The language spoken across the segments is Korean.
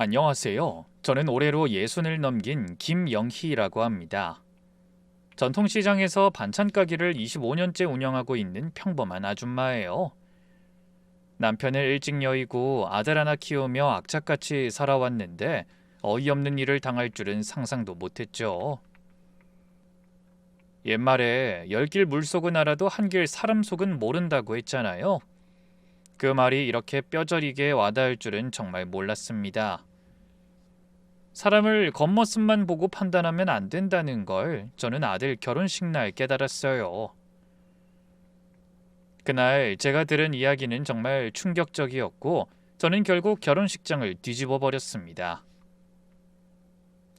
안녕하세요. 저는 올해로 60을 넘긴 김영희라고 합니다. 전통시장에서 반찬 가게를 25년째 운영하고 있는 평범한 아줌마예요. 남편을 일찍 여의고 아들 하나 키우며 악착같이 살아왔는데 어이없는 일을 당할 줄은 상상도 못했죠. 옛말에 열 길 물속은 알아도 한 길 사람 속은 모른다고 했잖아요. 그 말이 이렇게 뼈저리게 와닿을 줄은 정말 몰랐습니다. 사람을 겉모습만 보고 판단하면 안 된다는 걸 저는 아들 결혼식 날 깨달았어요. 그날 제가 들은 이야기는 정말 충격적이었고 저는 결국 결혼식장을 뒤집어 버렸습니다.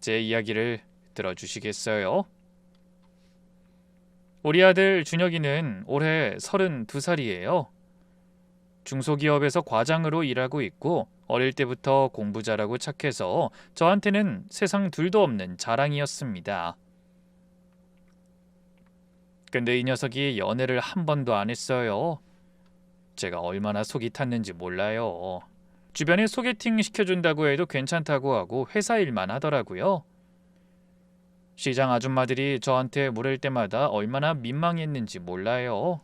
제 이야기를 들어주시겠어요? 우리 아들 준혁이는 올해 32살이에요. 중소기업에서 과장으로 일하고 있고 어릴 때부터 공부 잘하고 착해서 저한테는 세상 둘도 없는 자랑이었습니다. 근데 이 녀석이 연애를 한 번도 안 했어요. 제가 얼마나 속이 탔는지 몰라요. 주변에 소개팅 시켜준다고 해도 괜찮다고 하고 회사 일만 하더라고요. 시장 아줌마들이 저한테 물을 때마다 얼마나 민망했는지 몰라요.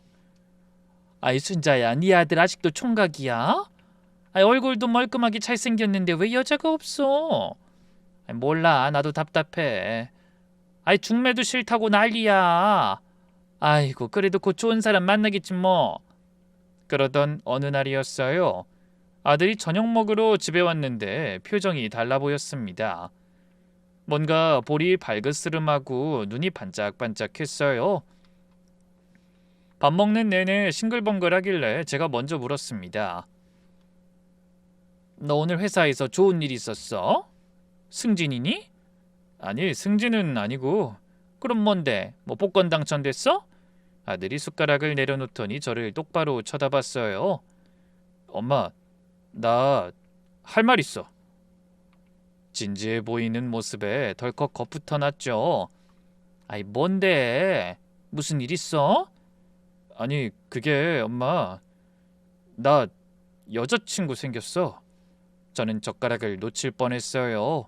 아이 순자야, 네 아들 아직도 총각이야? 아이 얼굴도 멀끔하게 잘생겼는데 왜 여자가 없어? 아이, 몰라, 나도 답답해. 아이 중매도 싫다고 난리야. 아이고 그래도 곧 좋은 사람 만나겠지 뭐. 그러던 어느 날이었어요. 아들이 저녁 먹으러 집에 왔는데 표정이 달라 보였습니다. 뭔가 볼이 발그스름하고 눈이 반짝반짝했어요. 밥 먹는 내내 싱글벙글하길래 제가 먼저 물었습니다. 너 오늘 회사에서 좋은 일 있었어? 승진이니? 아니, 승진은 아니고. 그럼 뭔데? 뭐 복권 당첨됐어? 아들이 숟가락을 내려놓더니 저를 똑바로 쳐다봤어요. 엄마, 나 할 말 있어. 진지해 보이는 모습에 덜컥 겁부터 났죠. 아이, 뭔데? 무슨 일 있어? 아니, 그게 엄마, 나 여자친구 생겼어. 저는 젓가락을 놓칠 뻔했어요.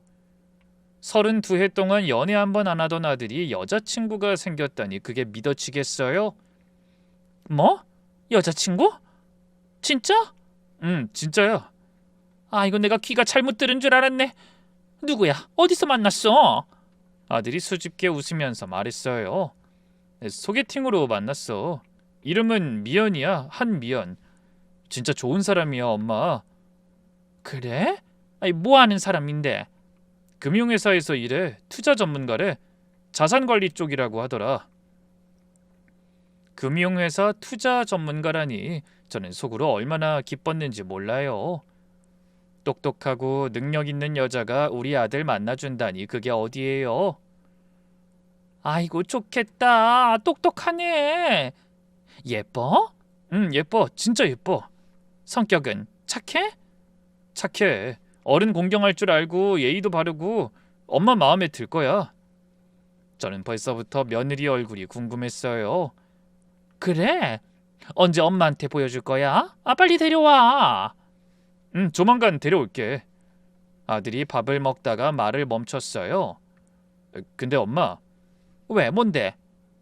32해 동안 연애 한 번 안 하던 아들이 여자친구가 생겼다니 그게 믿어지겠어요? 뭐? 여자친구? 진짜? 응, 진짜야. 아, 이거 내가 귀가 잘못 들은 줄 알았네. 누구야? 어디서 만났어? 아들이 수줍게 웃으면서 말했어요. 소개팅으로 만났어. 이름은 미연이야, 한미연. 진짜 좋은 사람이야, 엄마. 그래? 아니, 뭐 하는 사람인데? 금융회사에서 일해. 투자 전문가래. 자산관리 쪽이라고 하더라. 금융회사 투자 전문가라니 저는 속으로 얼마나 기뻤는지 몰라요. 똑똑하고 능력 있는 여자가 우리 아들 만나준다니 그게 어디예요? 아이고 좋겠다. 똑똑하네. 예뻐? 응, 예뻐. 진짜 예뻐. 성격은 착해? 착해. 어른 공경할 줄 알고 예의도 바르고 엄마 마음에 들 거야. 저는 벌써부터 며느리 얼굴이 궁금했어요. 그래? 언제 엄마한테 보여줄 거야? 아, 빨리 데려와. 조만간 데려올게. 아들이 밥을 먹다가 말을 멈췄어요. 근데 엄마, 왜, 뭔데?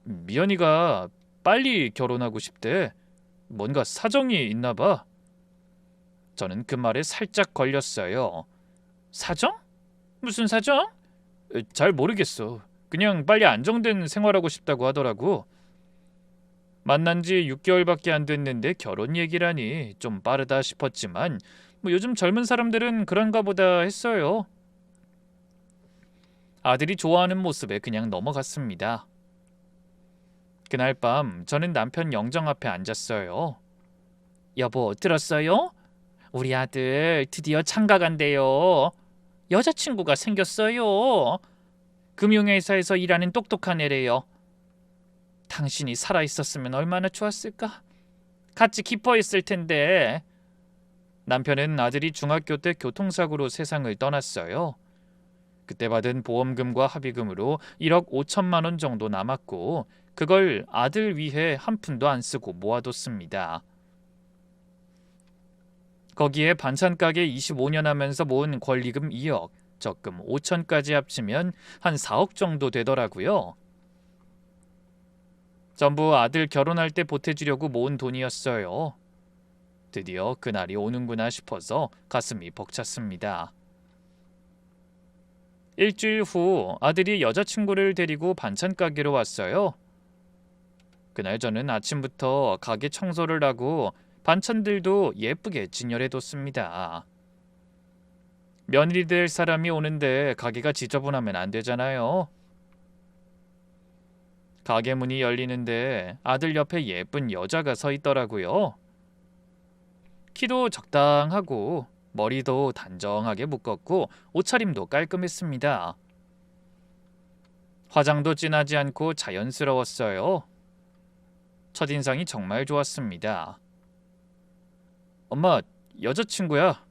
미연이가 빨리 결혼하고 싶대. 뭔가 사정이 있나 봐. 저는 그 말에 살짝 걸렸어요. 사정? 무슨 사정? 잘 모르겠어. 그냥 빨리 안정된 생활하고 싶다고 하더라고. 만난 지 6개월밖에 안 됐는데 결혼 얘기라니 좀 빠르다 싶었지만 뭐 요즘 젊은 사람들은 그런가 보다 했어요. 아들이 좋아하는 모습에 그냥 넘어갔습니다. 그날 밤 저는 남편 영정 앞에 앉았어요. 여보, 들었어요? 우리 아들 드디어 장가 간대요. 여자친구가 생겼어요. 금융회사에서 일하는 똑똑한 애래요. 당신이 살아있었으면 얼마나 좋았을까? 같이 기뻐했을 텐데. 남편은 아들이 중학교 때 교통사고로 세상을 떠났어요. 그때 받은 보험금과 합의금으로 1억 5천만 원 정도 남았고 그걸 아들 위해 한 푼도 안 쓰고 모아뒀습니다. 거기에 반찬 가게 25년 하면서 모은 권리금 2억, 적금 5천까지 합치면 한 4억 정도 되더라고요. 전부 아들 결혼할 때 보태주려고 모은 돈이었어요. 드디어 그날이 오는구나 싶어서 가슴이 벅찼습니다. 일주일 후 아들이 여자친구를 데리고 반찬 가게로 왔어요. 그날 저는 아침부터 가게 청소를 하고 반찬들도 예쁘게 진열해뒀습니다. 며느리 될 사람이 오는데 가게가 지저분하면 안 되잖아요. 가게 문이 열리는데 아들 옆에 예쁜 여자가 서 있더라고요. 키도 적당하고 머리도 단정하게 묶었고 옷차림도 깔끔했습니다. 화장도 진하지 않고 자연스러웠어요. 첫인상이 정말 좋았습니다. 엄마, 여자친구야.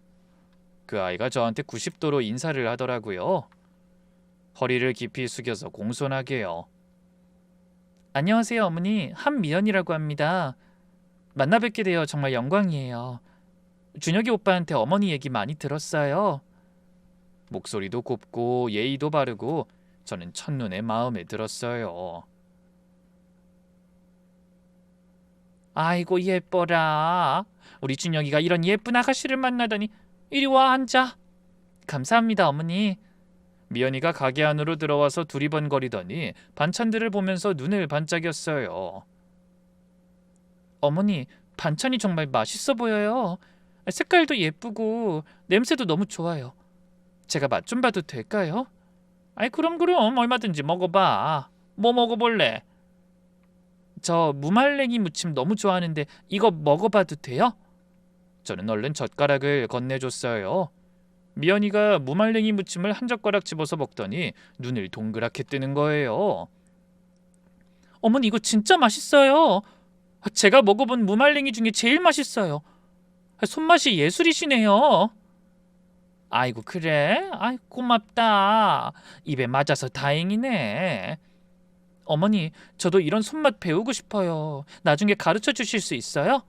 그 아이가 저한테 90도로 인사를 하더라고요. 허리를 깊이 숙여서 공손하게요. 안녕하세요, 어머니. 한미연이라고 합니다. 만나 뵙게 되어 정말 영광이에요. 준혁이 오빠한테 어머니 얘기 많이 들었어요. 목소리도 곱고 예의도 바르고 저는 첫눈에 마음에 들었어요. 아이고 예뻐라. 우리 준혁이가 이런 예쁜 아가씨를 만나다니. 이리 와 앉아. 감사합니다, 어머니. 미연이가 가게 안으로 들어와서 두리번거리더니 반찬들을 보면서 눈을 반짝였어요. 어머니, 반찬이 정말 맛있어 보여요. 색깔도 예쁘고 냄새도 너무 좋아요. 제가 맛 좀 봐도 될까요? 아이 그럼 얼마든지 먹어봐. 뭐 먹어볼래? 저 무말랭이 무침 너무 좋아하는데 이거 먹어봐도 돼요? 저는 얼른 젓가락을 건네줬어요. 미연이가 무말랭이 무침을 한 젓가락 집어서 먹더니 눈을 동그랗게 뜨는 거예요. 어머니 이거 진짜 맛있어요. 제가 먹어본 무말랭이 중에 제일 맛있어요. 손맛이 예술이시네요. 아이고 그래? 아이 고맙다. 입에 맞아서 다행이네. 어머니 저도 이런 손맛 배우고 싶어요. 나중에 가르쳐 주실 수 있어요?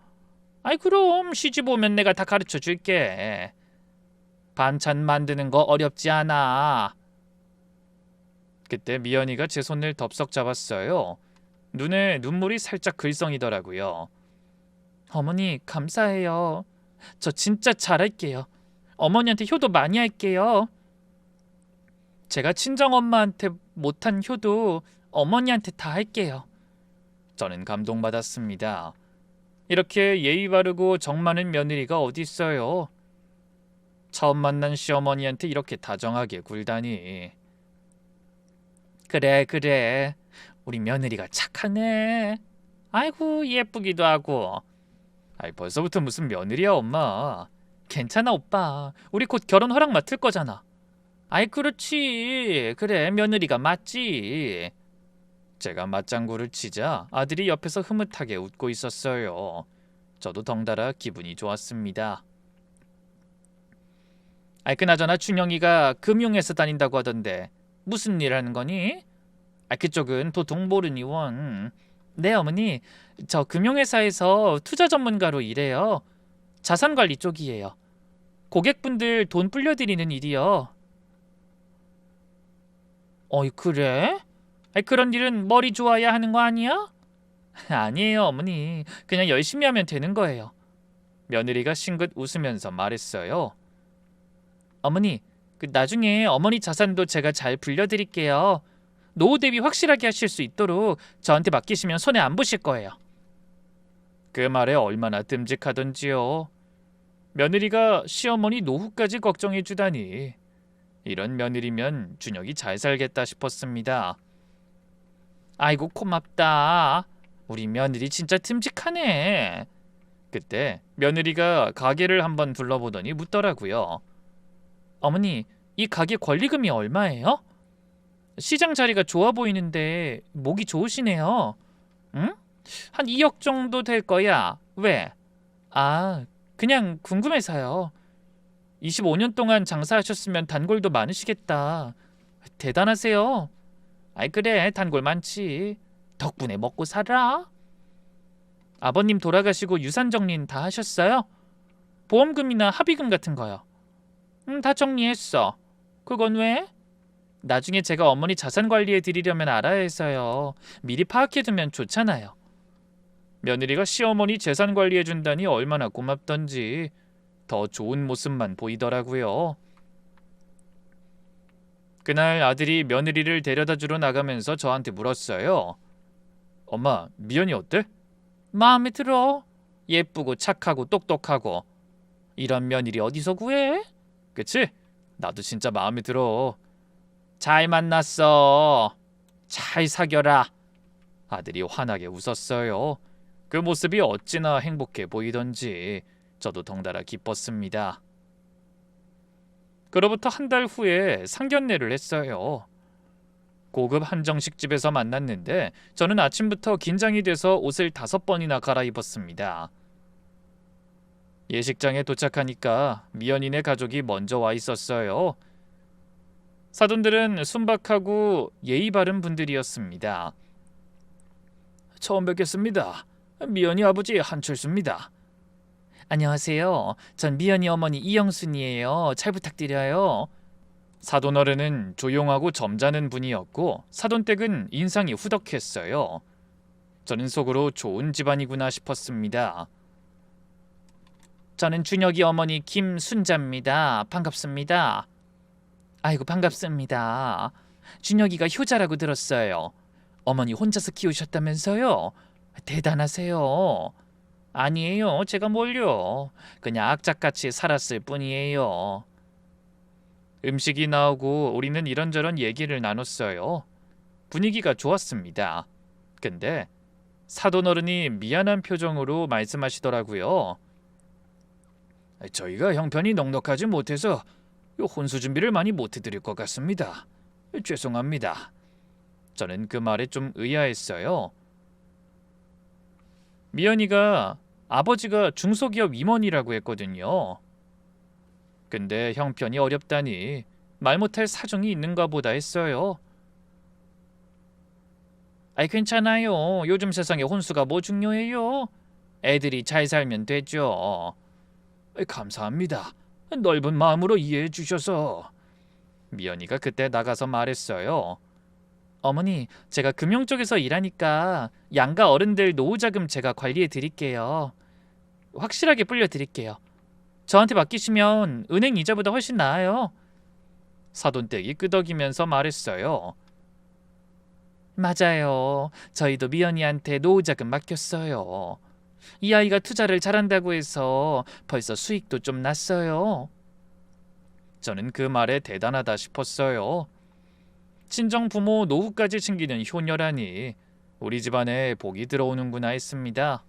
아이 그럼 시집 오면 내가 다 가르쳐 줄게. 반찬 만드는 거 어렵지 않아. 그때 미연이가 제 손을 덥석 잡았어요. 눈에 눈물이 살짝 글썽이더라고요. 어머니 감사해요. 저 진짜 잘할게요. 어머니한테 효도 많이 할게요. 제가 친정엄마한테 못한 효도 어머니한테 다 할게요. 저는 감동받았습니다. 이렇게 예의 바르고 정 많은 며느리가 어디 있어요. 처음 만난 시어머니한테 이렇게 다정하게 굴다니. 그래. 우리 며느리가 착하네. 아이고 예쁘기도 하고. 아이 벌써부터 무슨 며느리야 엄마. 괜찮아 오빠. 우리 곧 결혼 허락 맡을 거잖아. 아이 그렇지. 그래 며느리가 맞지. 제가 맞장구를 치자 아들이 옆에서 흐뭇하게 웃고 있었어요. 저도 덩달아 기분이 좋았습니다. 아이 그나저나 준영이가 금융회사 다닌다고 하던데 무슨 일 하는 거니? 아 그쪽은 도통 모르니 원. 네 어머니 저 금융회사에서 투자 전문가로 일해요. 자산관리 쪽이에요. 고객분들 돈 불려드리는 일이요. 어이 그래? 아이 그런 일은 머리 좋아야 하는 거 아니야? 아니에요 어머니. 그냥 열심히 하면 되는 거예요. 며느리가 싱긋 웃으면서 말했어요. 어머니 나중에 어머니 자산도 제가 잘 불려드릴게요. 노후 대비 확실하게 하실 수 있도록 저한테 맡기시면 손해 안 보실 거예요. 그 말에 얼마나 듬직하던지요. 며느리가 시어머니 노후까지 걱정해 주다니. 이런 며느리면 준혁이 잘 살겠다 싶었습니다. 아이고 고맙다. 우리 며느리 진짜 듬직하네. 그때 며느리가 가게를 한번 둘러보더니 묻더라고요. 어머니 이 가게 권리금이 얼마예요? 시장 자리가 좋아 보이는데 목이 좋으시네요. 응? 한 2억 정도 될 거야. 왜? 아, 그냥 궁금해서요. 25년 동안 장사하셨으면 단골도 많으시겠다. 대단하세요. 아이 그래, 단골 많지. 덕분에 먹고 살아. 아버님 돌아가시고 유산 정리는 다 하셨어요? 보험금이나 합의금 같은 거요. 다 정리했어. 그건 왜? 나중에 제가 어머니 자산 관리해 드리려면 알아야 해서요. 미리 파악해두면 좋잖아요. 며느리가 시어머니 재산 관리해 준다니 얼마나 고맙던지 더 좋은 모습만 보이더라고요. 그날 아들이 며느리를 데려다 주러 나가면서 저한테 물었어요. 엄마, 미연이 어때? 마음에 들어. 예쁘고 착하고 똑똑하고. 이런 며느리 어디서 구해? 그치? 나도 진짜 마음에 들어. 잘 만났어. 잘 사겨라. 아들이 환하게 웃었어요. 그 모습이 어찌나 행복해 보이던지 저도 덩달아 기뻤습니다. 그로부터 한 달 후에 상견례를 했어요. 고급 한정식집에서 만났는데 저는 아침부터 긴장이 돼서 옷을 5번이나 갈아입었습니다. 예식장에 도착하니까 미연이네 가족이 먼저 와 있었어요. 사돈들은 순박하고 예의 바른 분들이었습니다. 처음 뵙겠습니다. 미연이 아버지 한철수입니다. 안녕하세요. 전 미연이 어머니 이영순이에요. 잘 부탁드려요. 사돈어른은 조용하고 점잖은 분이었고 사돈댁은 인상이 후덕했어요. 저는 속으로 좋은 집안이구나 싶었습니다. 저는 준혁이 어머니 김순자입니다. 반갑습니다. 아이고 반갑습니다. 준혁이가 효자라고 들었어요. 어머니 혼자서 키우셨다면서요? 대단하세요. 아니에요. 제가 뭘요. 그냥 악착같이 살았을 뿐이에요. 음식이 나오고 우리는 이런저런 얘기를 나눴어요. 분위기가 좋았습니다. 근데 사돈어른이 미안한 표정으로 말씀하시더라고요. 저희가 형편이 넉넉하지 못해서 혼수 준비를 많이 못 해드릴 것 같습니다. 죄송합니다. 저는 그 말에 좀 의아했어요. 미연이가 아버지가 중소기업 임원이라고 했거든요. 근데 형편이 어렵다니 말 못할 사정이 있는가 보다 했어요. 아이 괜찮아요. 요즘 세상에 혼수가 뭐 중요해요. 애들이 잘 살면 되죠. 감사합니다. 넓은 마음으로 이해해 주셔서. 미연이가 그때 나가서 말했어요. 어머니, 제가 금융 쪽에서 일하니까 양가 어른들 노후자금 제가 관리해 드릴게요. 확실하게 불려 드릴게요. 저한테 맡기시면 은행 이자보다 훨씬 나아요. 사돈댁이 끄덕이면서 말했어요. 맞아요. 저희도 미연이한테 노후자금 맡겼어요. 이 아이가 투자를 잘한다고 해서 벌써 수익도 좀 났어요. 저는 그 말에 대단하다 싶었어요. 친정 부모 노후까지 챙기는 효녀라니 우리 집안에 복이 들어오는구나 했습니다.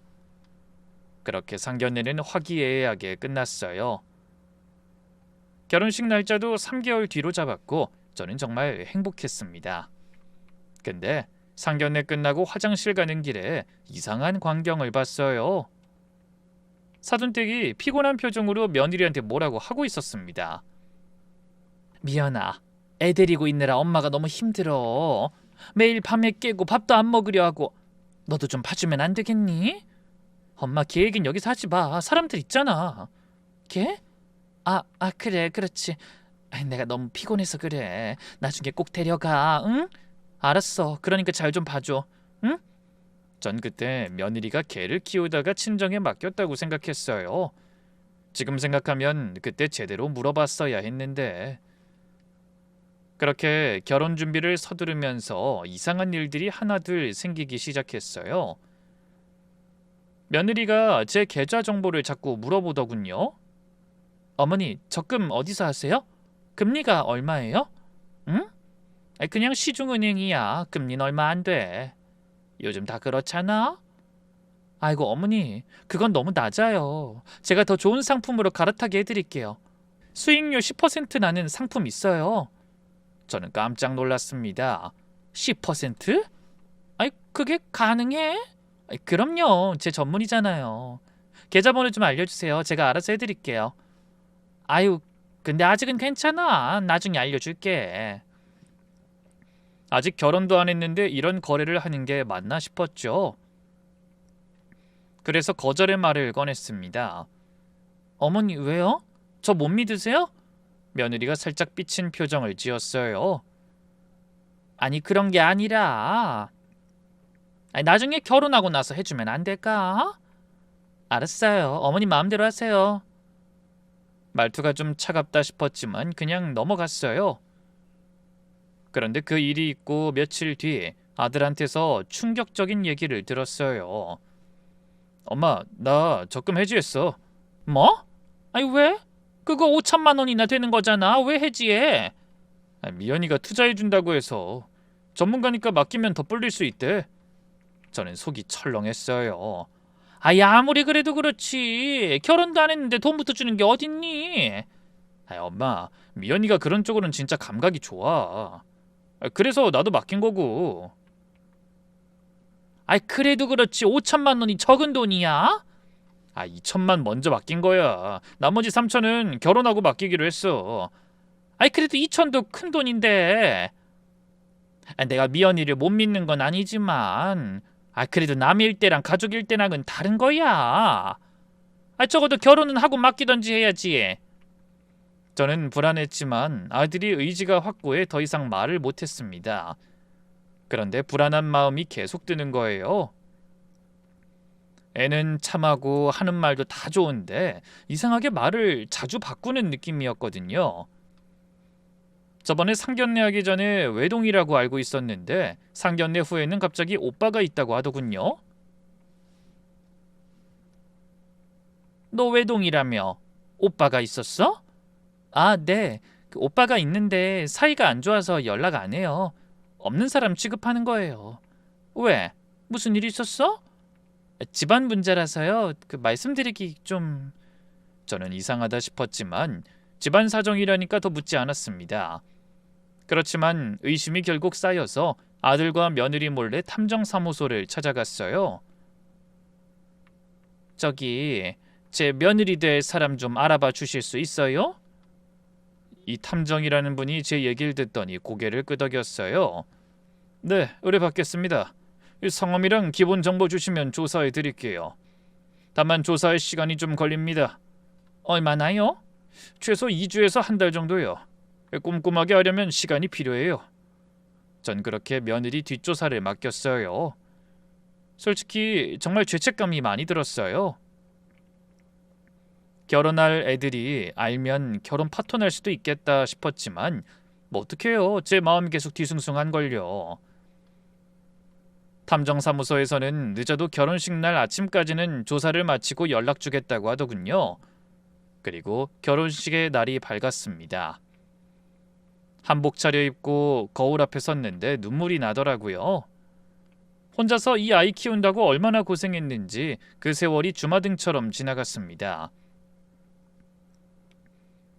그렇게 상견례는 화기애애하게 끝났어요. 결혼식 날짜도 3개월 뒤로 잡았고 저는 정말 행복했습니다. 근데 상견례 끝나고 화장실 가는 길에 이상한 광경을 봤어요. 사돈댁이 피곤한 표정으로 며느리한테 뭐라고 하고 있었습니다. 미연아, 애 데리고 있느라 엄마가 너무 힘들어. 매일 밤에 깨고 밥도 안 먹으려 하고. 너도 좀 봐주면 안 되겠니? 엄마 걔 얘긴 여기서 하지 마. 사람들 있잖아. 걔? 그래 그렇지. 내가 너무 피곤해서 그래. 나중에 꼭 데려가. 응? 알았어. 그러니까 잘 좀 봐줘. 응? 전 그때 며느리가 개를 키우다가 친정에 맡겼다고 생각했어요. 지금 생각하면 그때 제대로 물어봤어야 했는데. 그렇게 결혼 준비를 서두르면서 이상한 일들이 하나둘 생기기 시작했어요. 며느리가 제 계좌 정보를 자꾸 물어보더군요. 어머니, 적금 어디서 하세요? 금리가 얼마예요? 응? 그냥 시중은행이야. 금리는 얼마 안 돼. 요즘 다 그렇잖아? 아이고 어머니, 그건 너무 낮아요. 제가 더 좋은 상품으로 갈아타게 해드릴게요. 수익률 10% 나는 상품 있어요. 저는 깜짝 놀랐습니다. 10%? 아이 그게 가능해? 그럼요. 제 전문이잖아요. 계좌번호 좀 알려주세요. 제가 알아서 해드릴게요. 아유, 근데 아직은 괜찮아. 나중에 알려줄게. 아직 결혼도 안 했는데 이런 거래를 하는 게 맞나 싶었죠. 그래서 거절의 말을 꺼냈습니다. 어머니 왜요? 저 못 믿으세요? 며느리가 살짝 삐친 표정을 지었어요. 아니 그런 게 아니라 나중에 결혼하고 나서 해주면 안 될까? 알았어요. 어머니 마음대로 하세요. 말투가 좀 차갑다 싶었지만 그냥 넘어갔어요. 그런데 그 일이 있고 며칠 뒤 아들한테서 충격적인 얘기를 들었어요. 엄마, 나 적금 해지했어. 뭐? 아니 왜? 그거 5천만 원이나 되는 거잖아. 왜 해지해? 미연이가 투자해준다고 해서 전문가니까 맡기면 더 불릴 수 있대. 저는 속이 철렁했어요. 아이 아무리 그래도 그렇지. 결혼도 안 했는데 돈부터 주는 게 어딨니? 엄마, 미연이가 그런 쪽으로는 진짜 감각이 좋아. 그래서 나도 맡긴 거고. 그래도 그렇지 5천만 원이 적은 돈이야? 2천만 먼저 맡긴 거야. 나머지 3천은 결혼하고 맡기기로 했어. 그래도 2천도 큰 돈인데. 내가 미연이를 못 믿는 건 아니지만 그래도 남 일대랑 가족 일대랑은 다른 거야. 적어도 결혼은 하고 맡기던지 해야지. 저는 불안했지만 아들이 의지가 확고해 더 이상 말을 못했습니다. 그런데 불안한 마음이 계속 드는 거예요. 애는 참하고 하는 말도 다 좋은데 이상하게 말을 자주 바꾸는 느낌이었거든요. 저번에 상견례 하기 전에 외동이라고 알고 있었는데 상견례 후에는 갑자기 오빠가 있다고 하더군요. 너 외동이라며? 오빠가 있었어? 네. 그 오빠가 있는데 사이가 안 좋아서 연락 안 해요. 없는 사람 취급하는 거예요. 왜? 무슨 일 있었어? 집안 문제라서요. 말씀드리기 좀... 저는 이상하다 싶었지만 집안 사정이라니까 더 묻지 않았습니다. 그렇지만 의심이 결국 쌓여서 아들과 며느리 몰래 탐정사무소를 찾아갔어요. 저기, 제 며느리 될 사람 좀 알아봐 주실 수 있어요? 이 탐정이라는 분이 제 얘기를 듣더니 고개를 끄덕였어요. 네, 의뢰받겠습니다. 성함이랑 기본 정보 주시면 조사해 드릴게요. 다만 조사할 시간이 좀 걸립니다. 얼마나요? 최소 2주에서 한 달 정도요. 꼼꼼하게 하려면 시간이 필요해요. 전 그렇게 며느리 뒷조사를 맡겼어요. 솔직히 정말 죄책감이 많이 들었어요. 결혼할 애들이 알면 결혼 파토날 수도 있겠다 싶었지만 뭐 어떡해요. 제 마음이 계속 뒤숭숭한걸요. 탐정사무소에서는 늦어도 결혼식 날 아침까지는 조사를 마치고 연락 주겠다고 하더군요. 그리고 결혼식의 날이 밝았습니다. 한복 차려입고 거울 앞에 섰는데 눈물이 나더라고요. 혼자서 이 아이 키운다고 얼마나 고생했는지 그 세월이 주마등처럼 지나갔습니다.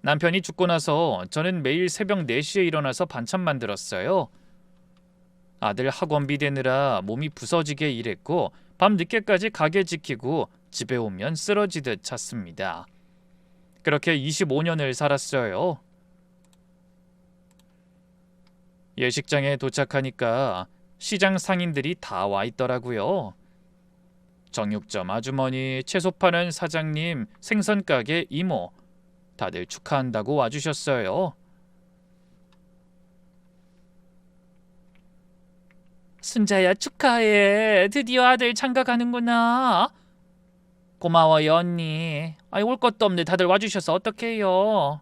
남편이 죽고 나서 저는 매일 새벽 4시에 일어나서 반찬 만들었어요. 아들 학원비 대느라 몸이 부서지게 일했고 밤 늦게까지 가게 지키고 집에 오면 쓰러지듯 잤습니다. 그렇게 25년을 살았어요. 예식장에 도착하니까 시장 상인들이 다 와 있더라고요. 정육점 아주머니, 채소 파는 사장님, 생선가게 이모, 다들 축하한다고 와주셨어요. 순자야 축하해. 드디어 아들 장가가는구나. 고마워요 언니. 올 것도 없는데 다들 와주셔서 어떡해요.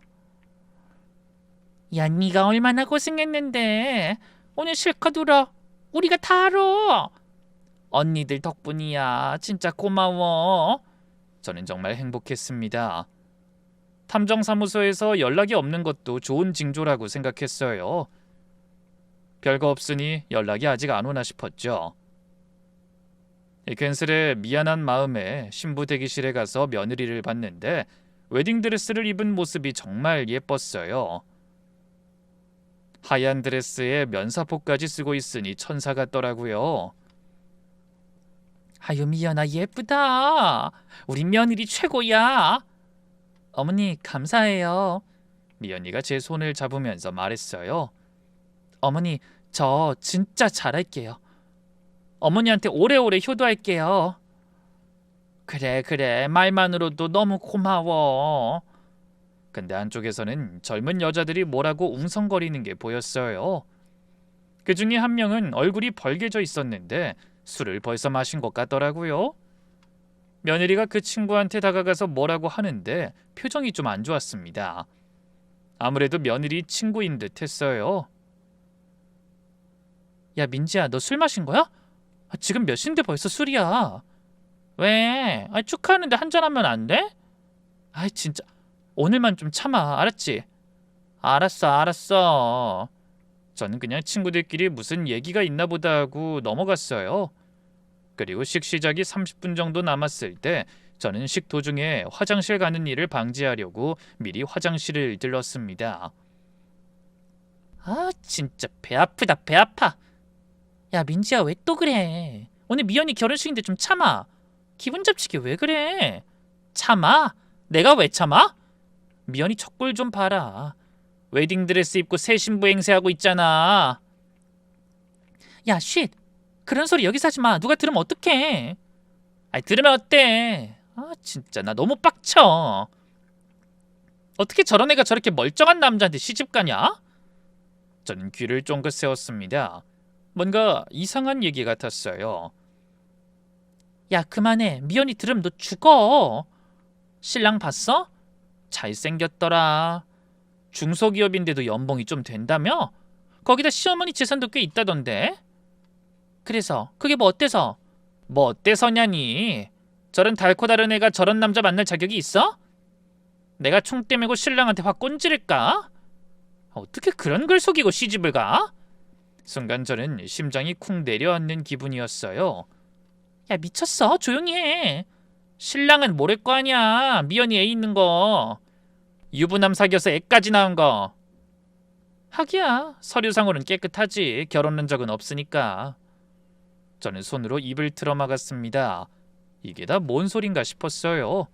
야 니가 얼마나 고생했는데. 오늘 실컷 울어. 우리가 다 알아. 언니들 덕분이야. 진짜 고마워. 저는 정말 행복했습니다. 탐정사무소에서 연락이 없는 것도 좋은 징조라고 생각했어요. 별거 없으니 연락이 아직 안 오나 싶었죠. 괜스레 미안한 마음에 신부 대기실에 가서 며느리를 봤는데 웨딩드레스를 입은 모습이 정말 예뻤어요. 하얀 드레스에 면사포까지 쓰고 있으니 천사 같더라고요. 아유 미연아 예쁘다. 우리 며느리 최고야. 어머니 감사해요. 미연이가 제 손을 잡으면서 말했어요. 어머니 저 진짜 잘할게요. 어머니한테 오래오래 효도할게요. 그래, 그래. 말만으로도 너무 고마워. 근데 한쪽에서는 젊은 여자들이 뭐라고 웅성거리는 게 보였어요. 그 중에 한 명은 얼굴이 벌개져 있었는데 술을 벌써 마신 것 같더라고요. 며느리가 그 친구한테 다가가서 뭐라고 하는데 표정이 좀 안 좋았습니다. 아무래도 며느리 친구인 듯 했어요. 야, 민지야, 너 술 마신 거야? 지금 몇 시인데 벌써 술이야. 왜? 축하하는데 한잔하면 안 돼? 진짜. 오늘만 좀 참아. 알았지? 알았어, 알았어. 저는 그냥 친구들끼리 무슨 얘기가 있나 보다 하고 넘어갔어요. 그리고 식시작이 30분 정도 남았을 때 저는 식도중에 화장실 가는 일을 방지하려고 미리 화장실을 들렀습니다. 진짜 배 아프다, 배 아파. 야, 민지야, 왜 또 그래? 오늘 미연이 결혼식인데 좀 참아. 기분 잡치게 왜 그래? 참아? 내가 왜 참아? 미연이 척골 좀 봐라. 웨딩드레스 입고 새 신부 행세하고 있잖아. 야, 쉿. 그런 소리 여기서 하지 마. 누가 들으면 어떡해. 들으면 어때? 진짜 나 너무 빡쳐. 어떻게 저런 애가 저렇게 멀쩡한 남자한테 시집가냐? 저는 귀를 쫑긋 세웠습니다. 뭔가 이상한 얘기 같았어요. 야, 그만해. 미연이 들으면 너 죽어. 신랑 봤어? 잘생겼더라. 중소기업인데도 연봉이 좀 된다며? 거기다 시어머니 재산도 꽤 있다던데? 그래서 그게 뭐 어때서? 뭐 어때서냐니? 저런 달코 다른 애가 저런 남자 만날 자격이 있어? 내가 총대 메고 신랑한테 확 꼰지를까? 어떻게 그런 걸 속이고 시집을 가? 순간 저는 심장이 쿵 내려앉는 기분이었어요. 야, 미쳤어? 조용히 해. 신랑은 모를 거 아니야. 미연이 애 있는 거. 유부남 사귀어서 애까지 낳은 거. 하기야, 서류상으로는 깨끗하지. 결혼한 적은 없으니까. 저는 손으로 입을 틀어막았습니다. 이게 다 뭔 소린가 싶었어요.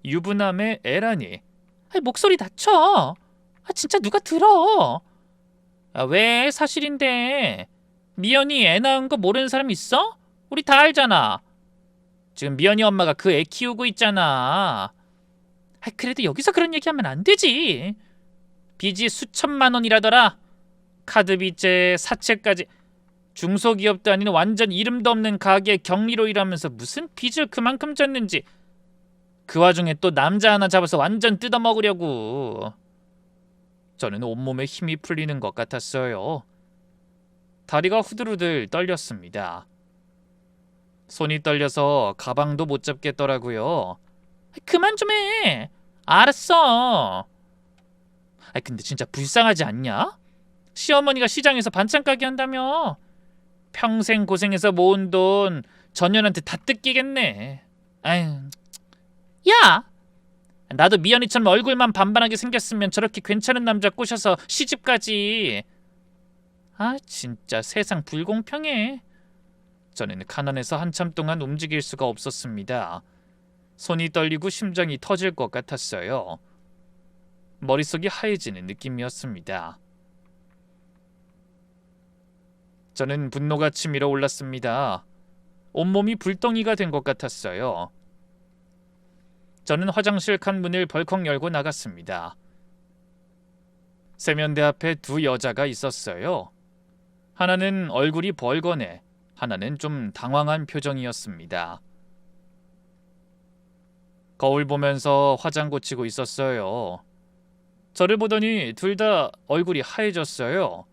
유부남의 애라니. 목소리 낮춰. 진짜 누가 들어. 왜? 사실인데. 미연이 애 낳은 거 모르는 사람 있어? 우리 다 알잖아. 지금 미연이 엄마가 그 애 키우고 있잖아. 그래도 여기서 그런 얘기하면 안 되지. 빚이 수천만 원이라더라. 카드 빚에 사채까지. 중소기업도 아닌 완전 이름도 없는 가게 경리로 일하면서 무슨 빚을 그만큼 졌는지. 그 와중에 또 남자 하나 잡아서 완전 뜯어먹으려고. 저는 온몸에 힘이 풀리는 것 같았어요. 다리가 후들후들 떨렸습니다. 손이 떨려서 가방도 못 잡겠더라고요. 그만 좀 해. 알았어. 근데 진짜 불쌍하지 않냐? 시어머니가 시장에서 반찬 가게 한다며. 평생 고생해서 모은 돈 전년한테 다 뜯기겠네. 아유. 야! 나도 미연이처럼 얼굴만 반반하게 생겼으면 저렇게 괜찮은 남자 꼬셔서 시집가지. 진짜 세상 불공평해. 저는 가난해서 한참 동안 움직일 수가 없었습니다. 손이 떨리고 심장이 터질 것 같았어요. 머릿속이 하얘지는 느낌이었습니다. 저는 분노가 치밀어 올랐습니다. 온몸이 불덩이가 된 것 같았어요. 저는 화장실 칸 문을 벌컥 열고 나갔습니다. 세면대 앞에 두 여자가 있었어요. 하나는 얼굴이 벌거내, 하나는 좀 당황한 표정이었습니다. 거울 보면서 화장 고치고 있었어요. 저를 보더니 둘 다 얼굴이 하얘졌어요.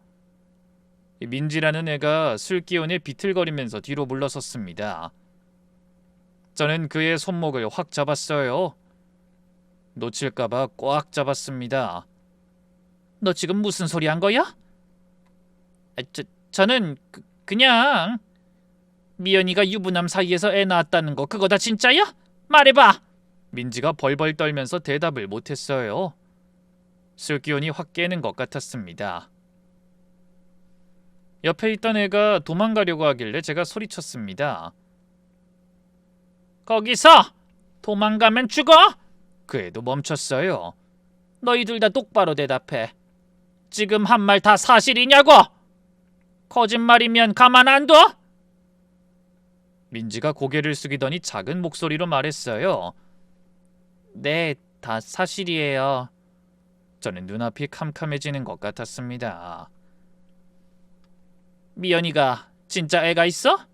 민지라는 애가 술 기운에 비틀거리면서 뒤로 물러섰습니다. 저는 그의 손목을 확 잡았어요. 놓칠까봐 꽉 잡았습니다. 너 지금 무슨 소리 한 거야? 저는 그냥 미연이가 유부남 사이에서 애 낳았다는 거 그거 다 진짜야? 말해봐. 민지가 벌벌 떨면서 대답을 못했어요. 술 기운이 확 깨는 것 같았습니다. 옆에 있던 애가 도망가려고 하길래 제가 소리쳤습니다. 거기서! 도망가면 죽어! 그 애도 멈췄어요. 너희들 다 똑바로 대답해. 지금 한 말 다 사실이냐고! 거짓말이면 가만 안 둬? 민지가 고개를 숙이더니 작은 목소리로 말했어요. 네, 다 사실이에요. 저는 눈앞이 캄캄해지는 것 같았습니다. 미연이가 진짜 애가 있어?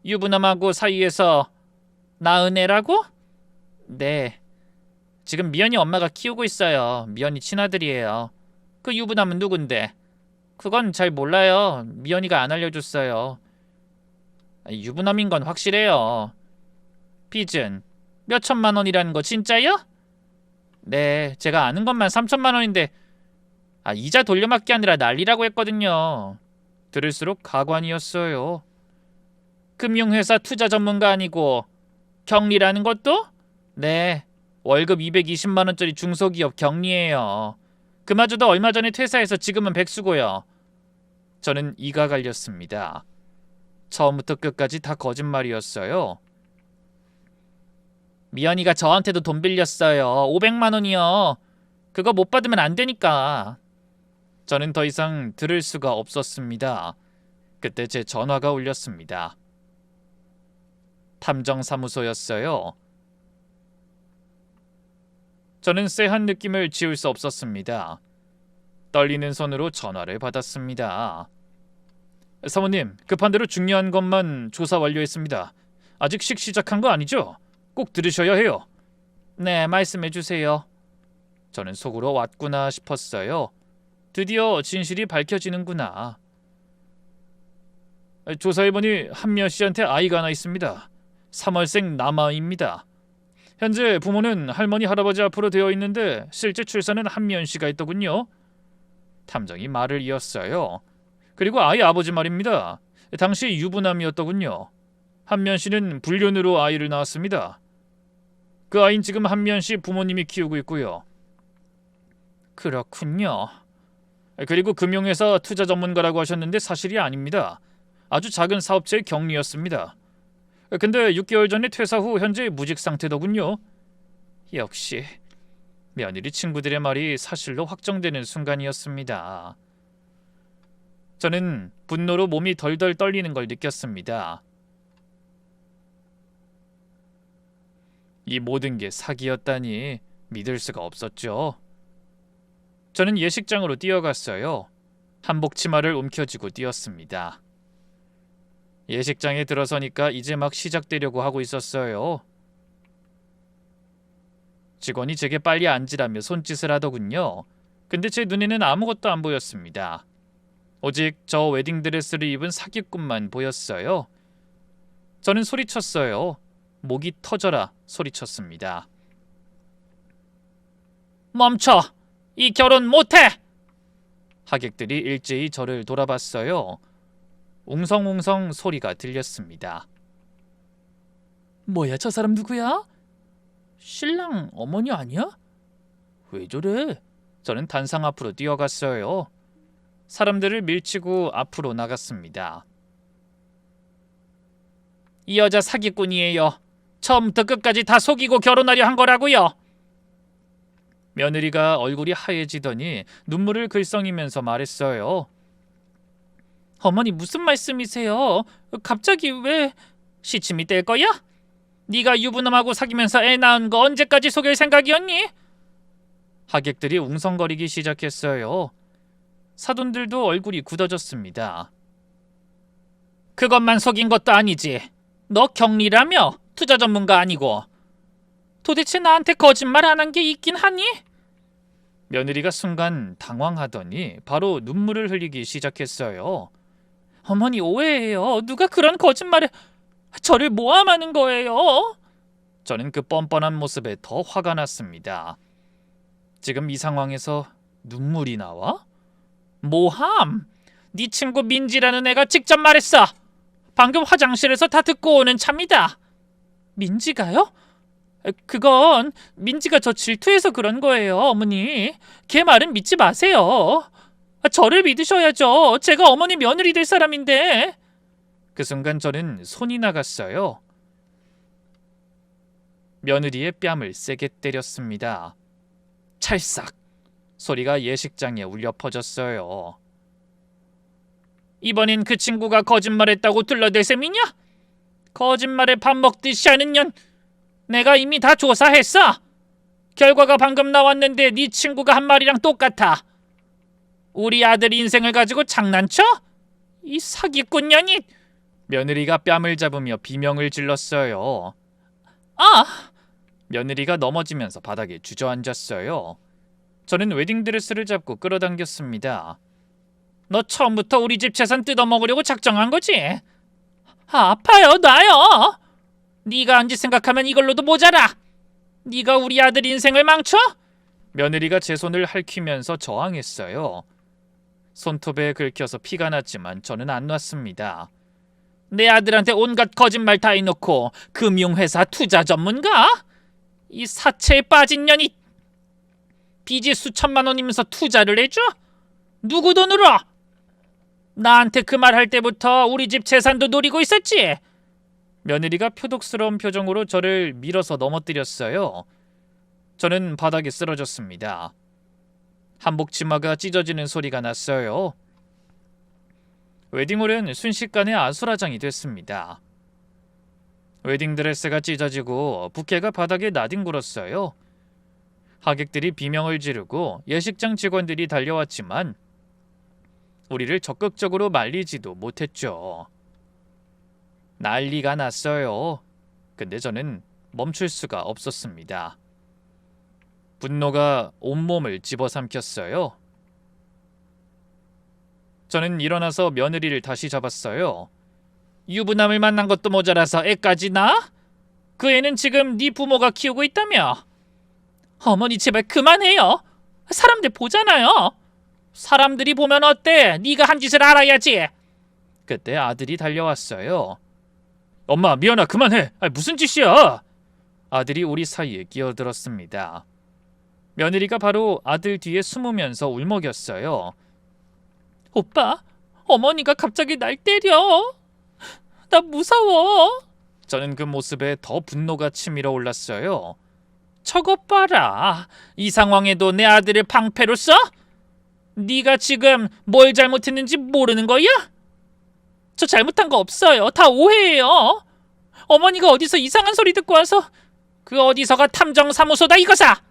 유부남하고 사이에서 낳은 애라고? 네. 지금 미연이 엄마가 키우고 있어요. 미연이 친아들이에요. 그 유부남은 누군데? 그건 잘 몰라요. 미연이가 안 알려줬어요. 유부남인 건 확실해요. 빚은 몇 천만 원이라는 거 진짜요? 네, 제가 아는 것만 3천만 원인데 이자 돌려막기 아니라 난리라고 했거든요. 들을수록 가관이었어요. 금융회사 투자 전문가 아니고 경리라는 것도? 네, 월급 220만 원짜리 중소기업 경리예요. 그마저도 얼마 전에 퇴사해서 지금은 백수고요. 저는 이가 갈렸습니다. 처음부터 끝까지 다 거짓말이었어요. 미연이가 저한테도 돈 빌렸어요. 500만 원이요. 그거 못 받으면 안 되니까. 저는 더 이상 들을 수가 없었습니다. 그때 제 전화가 울렸습니다. 탐정사무소였어요. 저는 쎄한 느낌을 지울 수 없었습니다. 떨리는 손으로 전화를 받았습니다. 사모님, 급한 대로 중요한 것만 조사 완료했습니다. 아직 시작한 거 아니죠? 꼭 들으셔야 해요. 네, 말씀해 주세요. 저는 속으로 왔구나 싶었어요. 드디어 진실이 밝혀지는구나. 조사해보니 한미연 씨한테 아이가 하나 있습니다. 3월생 남아입니다. 현재 부모는 할머니, 할아버지 앞으로 되어 있는데 실제 출산은 한미연 씨가 있더군요. 탐정이 말을 이었어요. 그리고 아이 아버지 말입니다. 당시 유부남이었더군요. 한미연 씨는 불륜으로 아이를 낳았습니다. 그 아이는 지금 한미연 씨 부모님이 키우고 있고요. 그렇군요. 그리고 금융회사 투자 전문가라고 하셨는데 사실이 아닙니다. 아주 작은 사업체의 경리였습니다. 근데 6개월 전에 퇴사 후 현재 무직 상태더군요. 역시 며느리 친구들의 말이 사실로 확정되는 순간이었습니다. 저는 분노로 몸이 덜덜 떨리는 걸 느꼈습니다. 이 모든 게 사기였다니 믿을 수가 없었죠. 저는 예식장으로 뛰어갔어요. 한복 치마를 움켜쥐고 뛰었습니다. 예식장에 들어서니까 이제 막 시작되려고 하고 있었어요. 직원이 제게 빨리 앉으라며 손짓을 하더군요. 근데 제 눈에는 아무것도 안 보였습니다. 오직 저 웨딩드레스를 입은 사기꾼만 보였어요. 저는 소리쳤어요. 목이 터져라 소리쳤습니다. 멈춰! 이 결혼 못해! 하객들이 일제히 저를 돌아봤어요. 웅성웅성 소리가 들렸습니다. 뭐야, 저 사람 누구야? 신랑 어머니 아니야? 왜 저래? 저는 단상 앞으로 뛰어갔어요. 사람들을 밀치고 앞으로 나갔습니다. 이 여자 사기꾼이에요. 처음부터 끝까지 다 속이고 결혼하려 한 거라고요. 며느리가 얼굴이 하얘지더니 눈물을 글썽이면서 말했어요. 어머니 무슨 말씀이세요? 갑자기 왜... 시침이 뗄 거야? 네가 유부남하고 사귀면서 애 낳은 거 언제까지 속일 생각이었니? 하객들이 웅성거리기 시작했어요. 사돈들도 얼굴이 굳어졌습니다. 그것만 속인 것도 아니지. 너 경리라며? 투자 전문가 아니고. 도대체 나한테 거짓말 안 한 게 있긴 하니? 며느리가 순간 당황하더니 바로 눈물을 흘리기 시작했어요. 어머니 오해해요. 누가 그런 거짓말을... 저를 모함하는 거예요. 저는 그 뻔뻔한 모습에 더 화가 났습니다. 지금 이 상황에서 눈물이 나와? 모함? 네 친구 민지라는 애가 직접 말했어. 방금 화장실에서 다 듣고 오는 참이다. 민지가요? 그건 민지가 저 질투해서 그런 거예요, 어머니. 걔 말은 믿지 마세요. 저를 믿으셔야죠. 제가 어머니 며느리 될 사람인데. 그 순간 저는 손이 나갔어요. 며느리의 뺨을 세게 때렸습니다. 찰싹! 소리가 예식장에 울려 퍼졌어요. 이번엔 그 친구가 거짓말했다고 둘러댈 셈이냐? 거짓말에 밥 먹듯이 하는 년. 내가 이미 다 조사했어. 결과가 방금 나왔는데 네 친구가 한 말이랑 똑같아. 우리 아들 인생을 가지고 장난쳐? 이 사기꾼 년이. 며느리가 뺨을 잡으며 비명을 질렀어요. 아! 며느리가 넘어지면서 바닥에 주저앉았어요. 저는 웨딩드레스를 잡고 끌어당겼습니다. 너 처음부터 우리 집 재산 뜯어먹으려고 작정한 거지? 아파요, 나요. 네가 한 짓 생각하면 이걸로도 모자라. 네가 우리 아들 인생을 망쳐? 며느리가 제 손을 핥히면서 저항했어요. 손톱에 긁혀서 피가 났지만 저는 안 놨습니다. 내 아들한테 온갖 거짓말 다 해놓고 금융회사 투자 전문가? 이 사채에 빠진 년이. 빚이 수천만 원이면서 투자를 해줘? 누구 돈으로? 나한테 그 말 할 때부터 우리 집 재산도 노리고 있었지? 며느리가 표독스러운 표정으로 저를 밀어서 넘어뜨렸어요. 저는 바닥에 쓰러졌습니다. 한복 치마가 찢어지는 소리가 났어요. 웨딩홀은 순식간에 아수라장이 됐습니다. 웨딩드레스가 찢어지고 부케가 바닥에 나뒹굴었어요. 하객들이 비명을 지르고 예식장 직원들이 달려왔지만 우리를 적극적으로 말리지도 못했죠. 난리가 났어요. 근데 저는 멈출 수가 없었습니다. 분노가 온몸을 집어삼켰어요. 저는 일어나서 며느리를 다시 잡았어요. 유부남을 만난 것도 모자라서 애까지 낳아? 그 애는 지금 네 부모가 키우고 있다며? 어머니 제발 그만해요. 사람들 보잖아요. 사람들이 보면 어때? 네가 한 짓을 알아야지. 그때 아들이 달려왔어요. 엄마 미연아 그만해. 무슨 짓이야? 아들이 우리 사이에 끼어들었습니다. 며느리가 바로 아들 뒤에 숨으면서 울먹였어요. 오빠, 어머니가 갑자기 날 때려. 나 무서워. 저는 그 모습에 더 분노가 치밀어 올랐어요. 저것 봐라. 이 상황에도 내 아들을 방패로 써? 네가 지금 뭘 잘못했는지 모르는 거야? 저 잘못한 거 없어요. 다 오해예요. 어머니가 어디서 이상한 소리 듣고 와서 그 어디서가 탐정사무소다 이거사.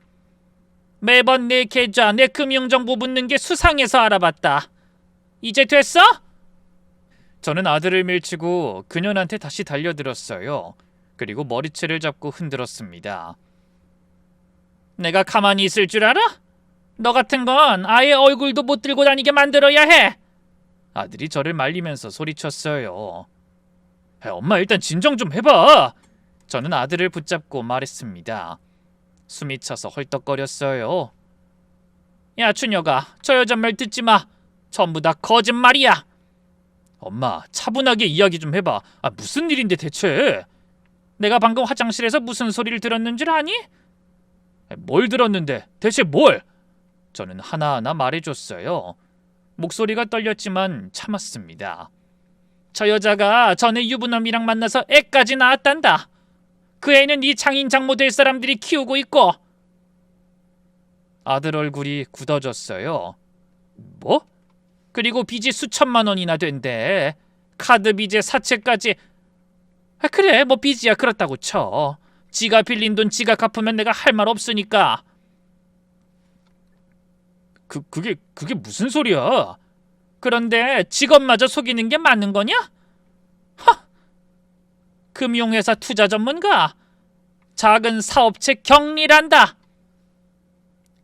매번 내 계좌, 내 금융정보 묻는 게 수상해서 알아봤다. 이제 됐어? 저는 아들을 밀치고 그년한테 다시 달려들었어요. 그리고 머리채를 잡고 흔들었습니다. 내가 가만히 있을 줄 알아? 너 같은 건 아예 얼굴도 못 들고 다니게 만들어야 해. 아들이 저를 말리면서 소리쳤어요. 엄마 일단 진정 좀 해봐. 저는 아들을 붙잡고 말했습니다. 숨이 차서 헐떡거렸어요. 야 춘혁아, 저 여자 말 듣지 마. 전부 다 거짓말이야. 엄마 차분하게 이야기 좀 해봐. 무슨 일인데 대체? 내가 방금 화장실에서 무슨 소리를 들었는 줄 아니? 뭘 들었는데? 대체 뭘? 저는 하나하나 말해줬어요. 목소리가 떨렸지만 참았습니다. 저 여자가 전에 유부남이랑 만나서 애까지 낳았단다. 그 애는 네 장인 장모 될 사람들이 키우고 있고. 아들 얼굴이 굳어졌어요. 뭐? 그리고 빚이 수천만 원이나 된대. 카드 빚에 사채까지. 그래 뭐 빚이야 그렇다고 쳐. 지가 빌린 돈 지가 갚으면 내가 할 말 없으니까. 그게 무슨 소리야? 그런데 직업마저 속이는 게 맞는 거냐? 하! 금융회사 투자 전문가. 작은 사업체 경리란다.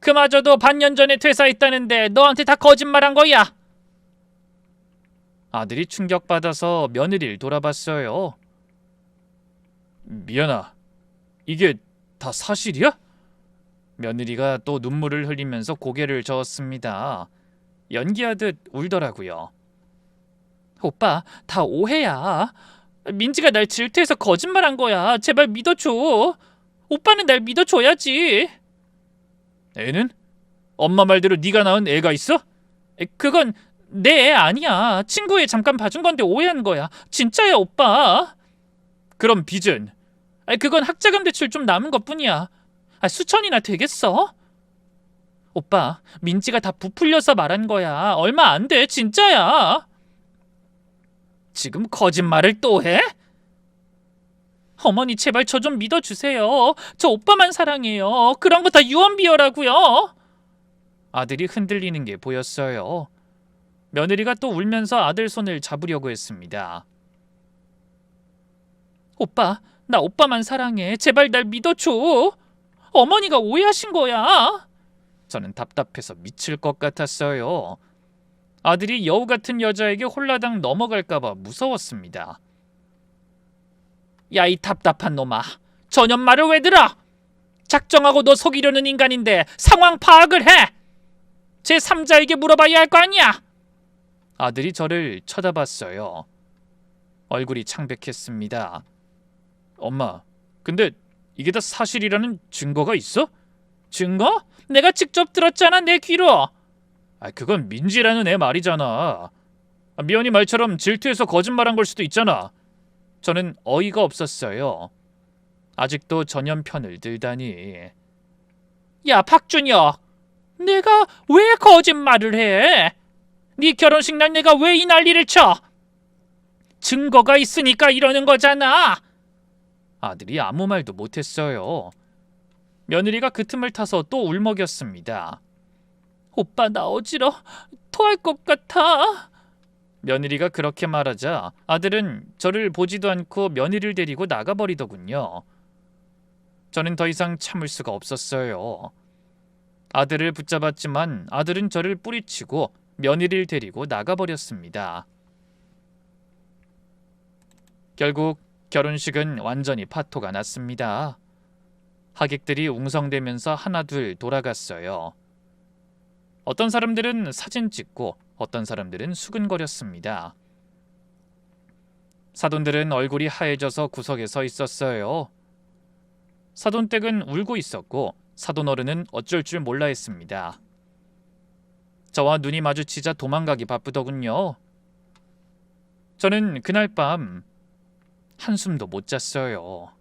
그마저도 반년 전에 퇴사했다는데 너한테 다 거짓말한 거야. 아들이 충격받아서 며느리를 돌아봤어요. 미연아, 이게 다 사실이야? 며느리가 또 눈물을 흘리면서 고개를 저었습니다. 연기하듯 울더라고요. 오빠, 다 오해야. 민지가 날 질투해서 거짓말한 거야. 제발 믿어줘. 오빠는 날 믿어줘야지. 애는? 엄마 말대로 네가 낳은 애가 있어? 그건 내 애 아니야. 친구 애 잠깐 봐준 건데 오해한 거야. 진짜야 오빠. 그럼 빚은? 그건 학자금 대출 좀 남은 것뿐이야. 수천이나 되겠어? 오빠, 민지가 다 부풀려서 말한 거야. 얼마 안 돼, 진짜야. 지금 거짓말을 또 해? 어머니 제발 저 좀 믿어주세요. 저 오빠만 사랑해요. 그런 거 다 유언비어라고요. 아들이 흔들리는 게 보였어요. 며느리가 또 울면서 아들 손을 잡으려고 했습니다. 오빠, 나 오빠만 사랑해. 제발 날 믿어줘. 어머니가 오해하신 거야. 저는 답답해서 미칠 것 같았어요. 아들이 여우 같은 여자에게 홀라당 넘어갈까봐 무서웠습니다. 야, 이 답답한 놈아. 저년 말을 왜 들어? 작정하고 너 속이려는 인간인데 상황 파악을 해. 제3자에게 물어봐야 할 거 아니야. 아들이 저를 쳐다봤어요. 얼굴이 창백했습니다. 엄마, 근데 이게 다 사실이라는 증거가 있어? 증거? 내가 직접 들었잖아, 내 귀로. 그건 민지라는 애 말이잖아. 미연이 말처럼 질투해서 거짓말한 걸 수도 있잖아. 저는 어이가 없었어요. 아직도 전현 편을 들다니. 야, 박준혁, 내가 왜 거짓말을 해? 네 결혼식 날 내가 왜 이 난리를 쳐? 증거가 있으니까 이러는 거잖아. 아들이 아무 말도 못했어요. 며느리가 그 틈을 타서 또 울먹였습니다. 오빠, 나 어지러. 토할 것 같아. 며느리가 그렇게 말하자 아들은 저를 보지도 않고 며느리를 데리고 나가버리더군요. 저는 더 이상 참을 수가 없었어요. 아들을 붙잡았지만 아들은 저를 뿌리치고 며느리를 데리고 나가버렸습니다. 결국 결혼식은 완전히 파토가 났습니다. 하객들이 웅성대면서 하나둘 돌아갔어요. 어떤 사람들은 사진 찍고 어떤 사람들은 수근거렸습니다. 사돈들은 얼굴이 하얘져서 구석에 서 있었어요. 사돈댁은 울고 있었고 사돈어른은 어쩔 줄 몰라 했습니다. 저와 눈이 마주치자 도망가기 바쁘더군요. 저는 그날 밤 한숨도 못 잤어요.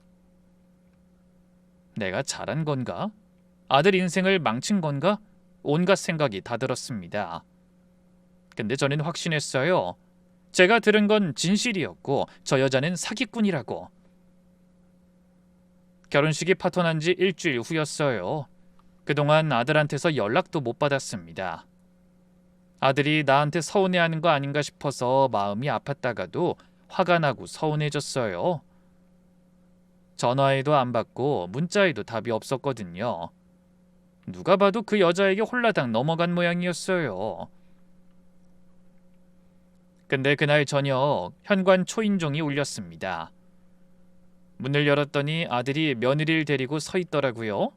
내가 잘한 건가? 아들 인생을 망친 건가? 온갖 생각이 다 들었습니다. 근데 저는 확신했어요. 제가 들은 건 진실이었고 저 여자는 사기꾼이라고. 결혼식이 파토난 지 일주일 후였어요. 그동안 아들한테서 연락도 못 받았습니다. 아들이 나한테 서운해하는 거 아닌가 싶어서 마음이 아팠다가도 화가 나고 서운해졌어요. 전화에도 안 받고 문자에도 답이 없었거든요. 누가 봐도 그 여자에게 홀라당 넘어간 모양이었어요. 근데 그날 저녁 현관 초인종이 울렸습니다. 문을 열었더니 아들이 며느리를 데리고 서 있더라고요.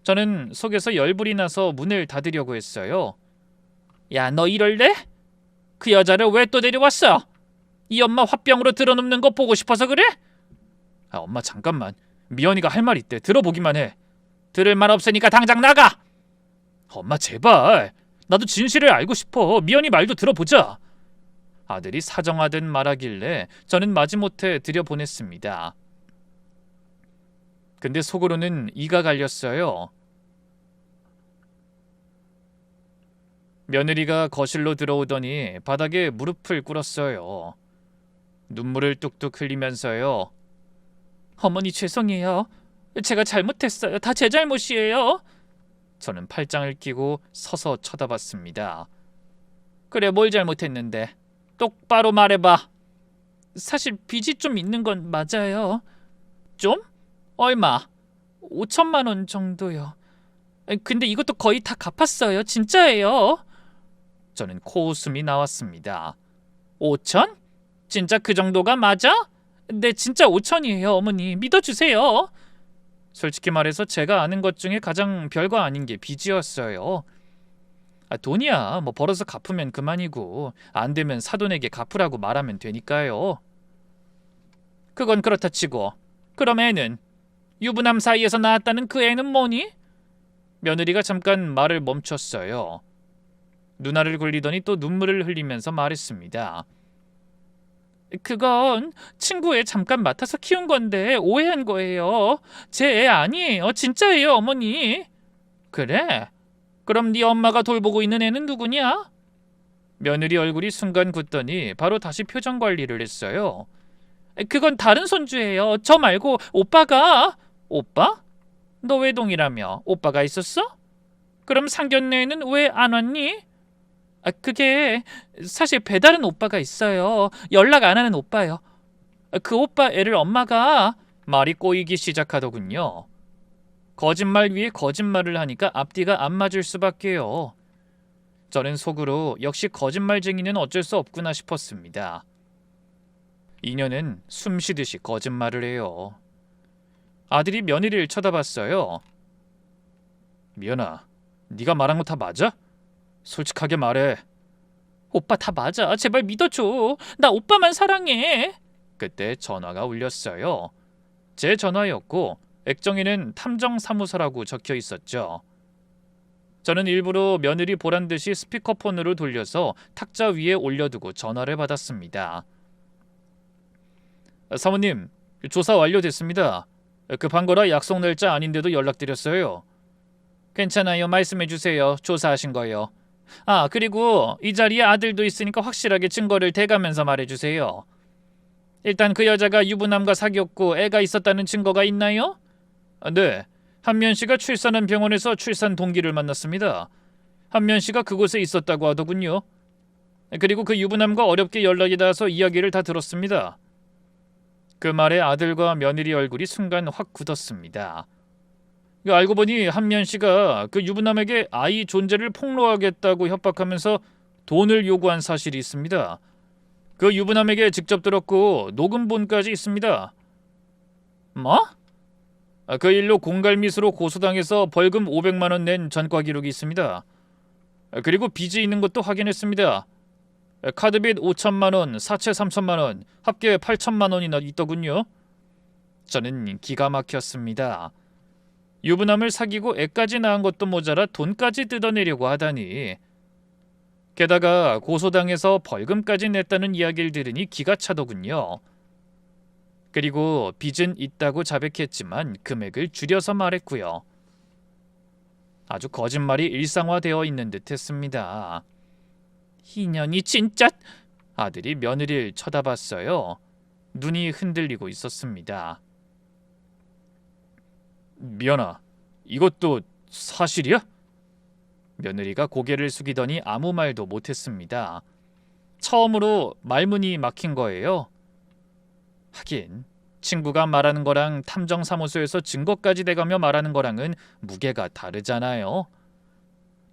저는 속에서 열불이 나서 문을 닫으려고 했어요. 야, 너 이럴래? 그 여자를 왜 또 데려왔어? 이 엄마 화병으로 드러눕는 거 보고 싶어서 그래? 엄마 잠깐만. 미연이가 할 말 있대. 들어보기만 해. 들을 말 없으니까 당장 나가. 엄마 제발. 나도 진실을 알고 싶어. 미연이 말도 들어보자. 아들이 사정하듯 말하길래 저는 마지못해 들여보냈습니다. 근데 속으로는 이가 갈렸어요. 며느리가 거실로 들어오더니 바닥에 무릎을 꿇었어요. 눈물을 뚝뚝 흘리면서요. 어머니 죄송해요. 제가 잘못했어요. 다 제 잘못이에요. 저는 팔짱을 끼고 서서 쳐다봤습니다. 그래, 뭘 잘못했는데? 똑바로 말해봐. 사실 빚이 좀 있는 건 맞아요. 좀? 얼마? 5천만 원 정도요. 근데 이것도 거의 다 갚았어요. 진짜예요. 저는 코웃음이 나왔습니다. 5천? 진짜 그 정도가 맞아? 네, 진짜 5천이에요. 어머니 믿어주세요. 솔직히 말해서 제가 아는 것 중에 가장 별거 아닌 게 빚이었어요. 돈이야 뭐 벌어서 갚으면 그만이고 안 되면 사돈에게 갚으라고 말하면 되니까요. 그건 그렇다 치고 그럼 애는? 유부남 사이에서 낳았다는 그 애는 뭐니? 며느리가 잠깐 말을 멈췄어요. 눈알을 굴리더니 또 눈물을 흘리면서 말했습니다. 그건 친구애 잠깐 맡아서 키운 건데 오해한 거예요. 제 애 아니에요. 진짜예요, 어머니. 그래? 그럼 네 엄마가 돌보고 있는 애는 누구냐? 며느리 얼굴이 순간 굳더니 바로 다시 표정 관리를 했어요. 그건 다른 손주예요. 저 말고 오빠가. 오빠? 너 외동이라며 오빠가 있었어? 그럼 상견례에는 왜 안 왔니? 그게 사실 배다른 오빠가 있어요. 연락 안 하는 오빠요. 그 오빠 애를 엄마가. 말이 꼬이기 시작하더군요. 거짓말 위에 거짓말을 하니까 앞뒤가 안 맞을 수밖에요. 저는 속으로 역시 거짓말쟁이는 어쩔 수 없구나 싶었습니다. 이년은 숨쉬듯이 거짓말을 해요. 아들이 며느리를 쳐다봤어요. 미연아, 네가 말한 거 다 맞아? 솔직하게 말해. 오빠 다 맞아. 제발 믿어줘. 나 오빠만 사랑해. 그때 전화가 울렸어요. 제 전화였고 액정에는 탐정사무소라고 적혀 있었죠. 저는 일부러 며느리 보란 듯이 스피커폰으로 돌려서 탁자 위에 올려두고 전화를 받았습니다. 사모님, 조사 완료됐습니다. 급한 거라 약속 날짜 아닌데도 연락드렸어요. 괜찮아요. 말씀해주세요. 조사하신 거요. 그리고 이 자리에 아들도 있으니까 확실하게 증거를 대가면서 말해주세요. 일단 그 여자가 유부남과 사귀었고 애가 있었다는 증거가 있나요? 네. 한면 씨가 출산한 병원에서 출산 동기를 만났습니다. 한면 씨가 그곳에 있었다고 하더군요. 그리고 그 유부남과 어렵게 연락이 닿아서 이야기를 다 들었습니다. 그 말에 아들과 며느리 얼굴이 순간 확 굳었습니다. 알고 보니 한면 씨가 그 유부남에게 아이 존재를 폭로하겠다고 협박하면서 돈을 요구한 사실이 있습니다. 그 유부남에게 직접 들었고 녹음본까지 있습니다. 뭐? 그 일로 공갈미수로 고소당해서 벌금 500만 원 낸 전과 기록이 있습니다. 그리고 빚이 있는 것도 확인했습니다. 카드빚 5천만 원, 사채 3천만 원, 합계 8천만 원이나 있더군요. 저는 기가 막혔습니다. 유부남을 사귀고 애까지 낳은 것도 모자라 돈까지 뜯어내려고 하다니. 게다가 고소당해서 벌금까지 냈다는 이야기를 들으니 기가 차더군요. 그리고 빚은 있다고 자백했지만 금액을 줄여서 말했고요. 아주 거짓말이 일상화되어 있는 듯 했습니다. 이년이 진짜. 아들이 며느리를 쳐다봤어요. 눈이 흔들리고 있었습니다. 미연아, 이것도 사실이야? 며느리가 고개를 숙이더니 아무 말도 못했습니다. 처음으로 말문이 막힌 거예요. 하긴 친구가 말하는 거랑 탐정사무소에서 증거까지 대가며 말하는 거랑은 무게가 다르잖아요.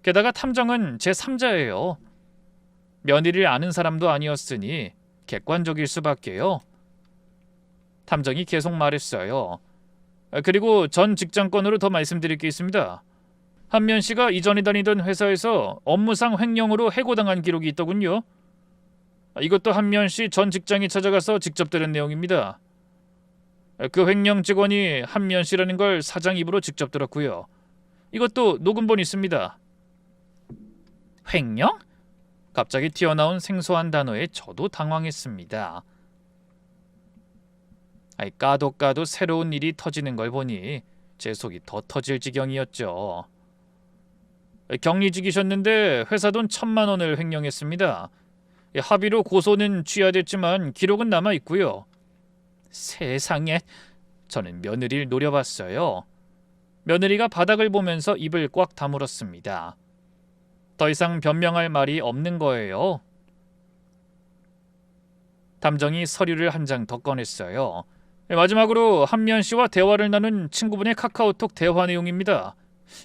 게다가 탐정은 제3자예요. 며느리를 아는 사람도 아니었으니 객관적일 수밖에요. 탐정이 계속 말했어요. 그리고 전 직장권으로 더 말씀드릴 게 있습니다. 한면 씨가 이전에 다니던 회사에서 업무상 횡령으로 해고당한 기록이 있더군요. 이것도 한면 씨 전 직장이 찾아가서 직접 들은 내용입니다. 그 횡령 직원이 한면 씨라는 걸 사장 입으로 직접 들었고요. 이것도 녹음본 있습니다. 횡령? 갑자기 튀어나온 생소한 단어에 저도 당황했습니다. 까도 까도 새로운 일이 터지는 걸 보니 제 속이 더 터질 지경이었죠. 격리직이셨는데 회사 돈 1,000만 원을 횡령했습니다. 합의로 고소는 취하됐지만 기록은 남아있고요. 세상에. 저는 며느리를 노려봤어요. 며느리가 바닥을 보면서 입을 꽉 다물었습니다. 더 이상 변명할 말이 없는 거예요. 탐정이 서류를 한 장 더 꺼냈어요. 마지막으로 한면 씨와 대화를 나눈 친구분의 카카오톡 대화 내용입니다.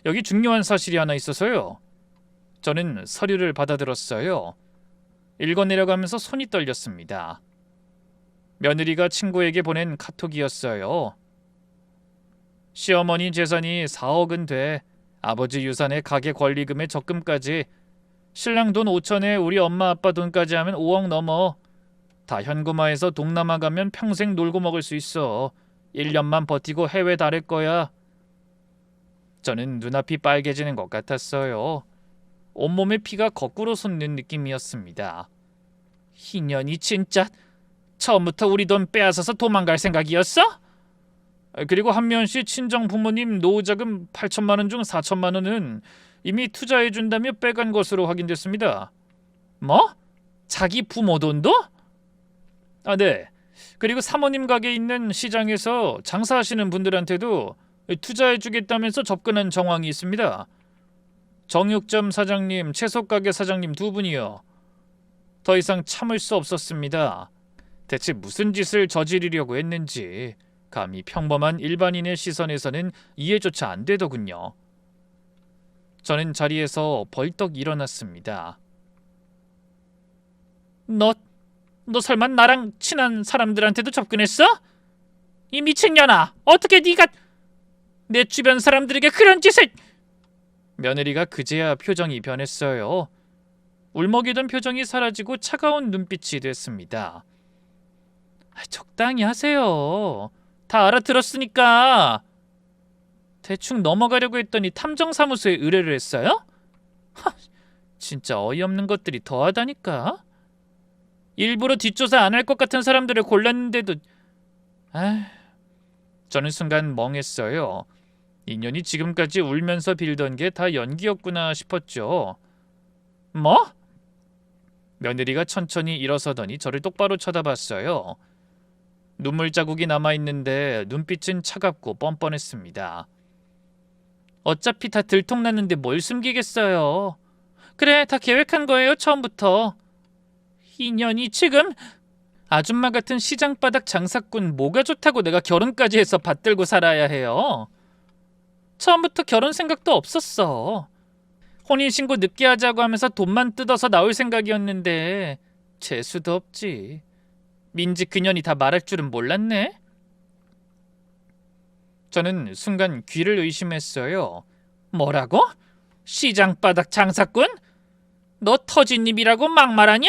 여기 중요한 사실이 하나 있어서요. 저는 서류를 받아들었어요. 읽어내려가면서 손이 떨렸습니다. 며느리가 친구에게 보낸 카톡이었어요. 시어머니 재산이 4억은 돼. 아버지 유산에 가게 권리금에 적금까지. 신랑 돈 5천에 우리 엄마 아빠 돈까지 하면 5억 넘어. 다 현금화해서 동남아 가면 평생 놀고 먹을 수 있어. 1년만 버티고 해외 다닐 거야. 저는 눈앞이 빨개지는 것 같았어요. 온몸에 피가 거꾸로 솟는 느낌이었습니다. 희년이 진짜. 처음부터 우리 돈 빼앗아서 도망갈 생각이었어? 그리고 한면 씨 친정 부모님 노후자금 8천만 원 중 4천만 원은 이미 투자해준다며 빼간 것으로 확인됐습니다. 뭐? 자기 부모 돈도? 네. 그리고 사모님 가게 있는 시장에서 장사하시는 분들한테도 투자해주겠다면서 접근한 정황이 있습니다. 정육점 사장님, 채소가게 사장님 두 분이요. 더 이상 참을 수 없었습니다. 대체 무슨 짓을 저지르려고 했는지 감히 평범한 일반인의 시선에서는 이해조차 안 되더군요. 저는 자리에서 벌떡 일어났습니다. 너 설마 나랑 친한 사람들한테도 접근했어? 이 미친년아, 어떻게 네가 내 주변 사람들에게 그런 짓을... 며느리가 그제야 표정이 변했어요. 울먹이던 표정이 사라지고 차가운 눈빛이 됐습니다. 적당히 하세요. 다 알아들었으니까. 대충 넘어가려고 했더니 탐정사무소에 의뢰를 했어요? 진짜 어이없는 것들이 더하다니까. 일부러 뒷조사 안 할 것 같은 사람들을 골랐는데도... 저는 순간 멍했어요. 인연이 지금까지 울면서 빌던 게 다 연기였구나 싶었죠. 뭐? 며느리가 천천히 일어서더니 저를 똑바로 쳐다봤어요. 눈물 자국이 남아있는데 눈빛은 차갑고 뻔뻔했습니다. 어차피 다 들통났는데 뭘 숨기겠어요. 그래, 다 계획한 거예요, 처음부터. 인연이 지금... 아줌마 같은 시장바닥 장사꾼 뭐가 좋다고 내가 결혼까지 해서 받들고 살아야 해요. 처음부터 결혼 생각도 없었어. 혼인신고 늦게 하자고 하면서 돈만 뜯어서 나올 생각이었는데 재수도 없지. 민지 그년이 다 말할 줄은 몰랐네. 저는 순간 귀를 의심했어요. 뭐라고? 시장바닥 장사꾼? 너 터진님이라고 막말하냐?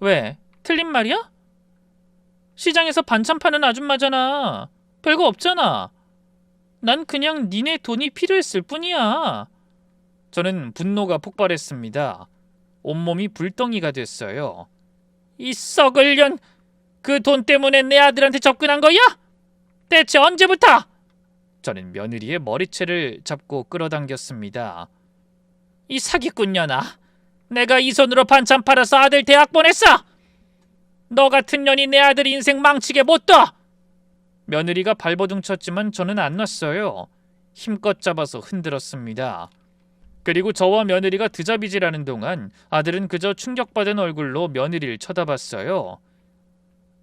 왜? 틀린 말이야? 시장에서 반찬 파는 아줌마잖아. 별거 없잖아. 난 그냥 니네 돈이 필요했을 뿐이야. 저는 분노가 폭발했습니다. 온몸이 불덩이가 됐어요. 이 썩을 년! 그 돈 때문에 내 아들한테 접근한 거야? 대체 언제부터? 저는 며느리의 머리채를 잡고 끌어당겼습니다. 이 사기꾼년아! 내가 이 손으로 반찬 팔아서 아들 대학 보냈어! 너 같은 년이 내 아들 인생 망치게 못 둬! 며느리가 발버둥 쳤지만 저는 안 놨어요. 힘껏 잡아서 흔들었습니다. 그리고 저와 며느리가 드자비질하는 동안 아들은 그저 충격받은 얼굴로 며느리를 쳐다봤어요.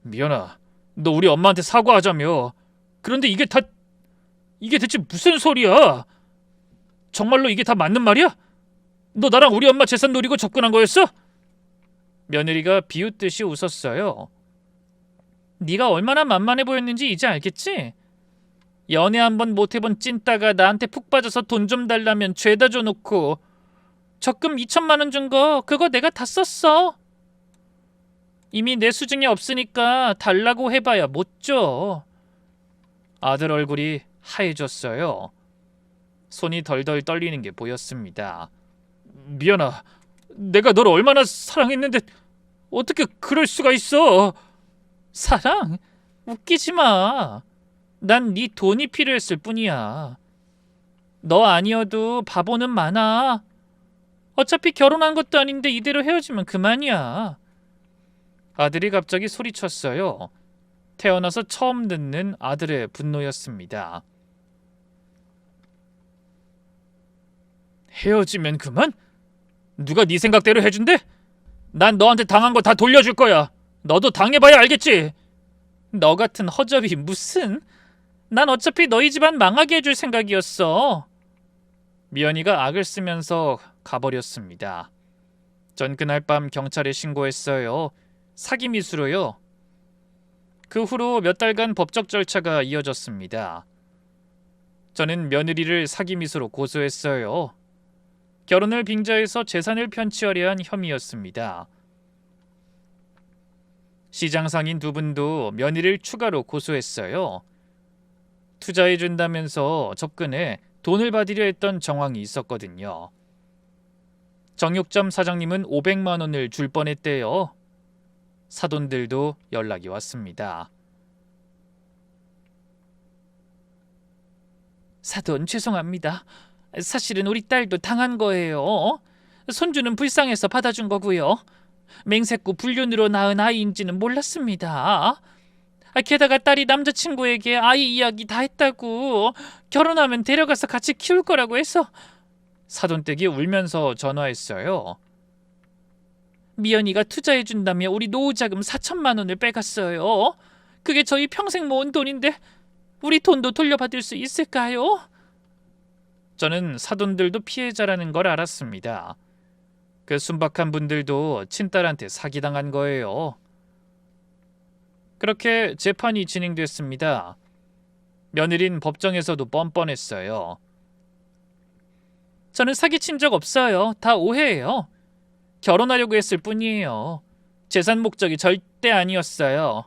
미연아, 너 우리 엄마한테 사과하자며. 그런데 이게 대체 무슨 소리야? 정말로 이게 다 맞는 말이야? 너 나랑 우리 엄마 재산 노리고 접근한 거였어? 며느리가 비웃듯이 웃었어요. 네가 얼마나 만만해 보였는지 이제 알겠지? 연애 한번 못 해본 찐따가 나한테 푹 빠져서 돈 좀 달라면 죄다 줘놓고 적금 2천만 원 준 거 그거 내가 다 썼어. 이미 내 수중에 없으니까 달라고 해봐야 못 줘. 아들 얼굴이 하얘졌어요. 손이 덜덜 떨리는 게 보였습니다. 미연아, 내가 널 얼마나 사랑했는데 어떻게 그럴 수가 있어? 사랑? 웃기지 마. 난 네 돈이 필요했을 뿐이야. 너 아니어도 바보는 많아. 어차피 결혼한 것도 아닌데 이대로 헤어지면 그만이야. 아들이 갑자기 소리쳤어요. 태어나서 처음 듣는 아들의 분노였습니다. 헤어지면 그만? 누가 네 생각대로 해준대? 난 너한테 당한 거 다 돌려줄 거야. 너도 당해봐야 알겠지? 너 같은 허접이 무슨... 난 어차피 너희 집안 망하게 해줄 생각이었어. 미연이가 악을 쓰면서 가버렸습니다. 전 그날 밤 경찰에 신고했어요. 사기미수로요. 그 후로 몇 달간 법적 절차가 이어졌습니다. 저는 며느리를 사기미수로 고소했어요. 결혼을 빙자해서 재산을 편취하려 한 혐의였습니다. 시장 상인 두 분도 며느리를 추가로 고소했어요. 투자해준다면서 접근해 돈을 받으려 했던 정황이 있었거든요. 정육점 사장님은 500만 원을 줄 뻔했대요. 사돈들도 연락이 왔습니다. 사돈 죄송합니다. 사실은 우리 딸도 당한 거예요. 손주는 불쌍해서 받아준 거고요. 맹세코 불륜으로 낳은 아이인지는 몰랐습니다. 게다가 딸이 남자친구에게 아이 이야기 다 했다고, 결혼하면 데려가서 같이 키울 거라고 해서. 사돈댁이 울면서 전화했어요. 미연이가 투자해준다며 우리 노후자금 4천만 원을 빼갔어요. 그게 저희 평생 모은 돈인데 우리 돈도 돌려받을 수 있을까요? 저는 사돈들도 피해자라는 걸 알았습니다. 그 순박한 분들도 친딸한테 사기당한 거예요. 그렇게 재판이 진행됐습니다. 며느린 법정에서도 뻔뻔했어요. 저는 사기친 적 없어요. 다 오해예요. 결혼하려고 했을 뿐이에요. 재산 목적이 절대 아니었어요.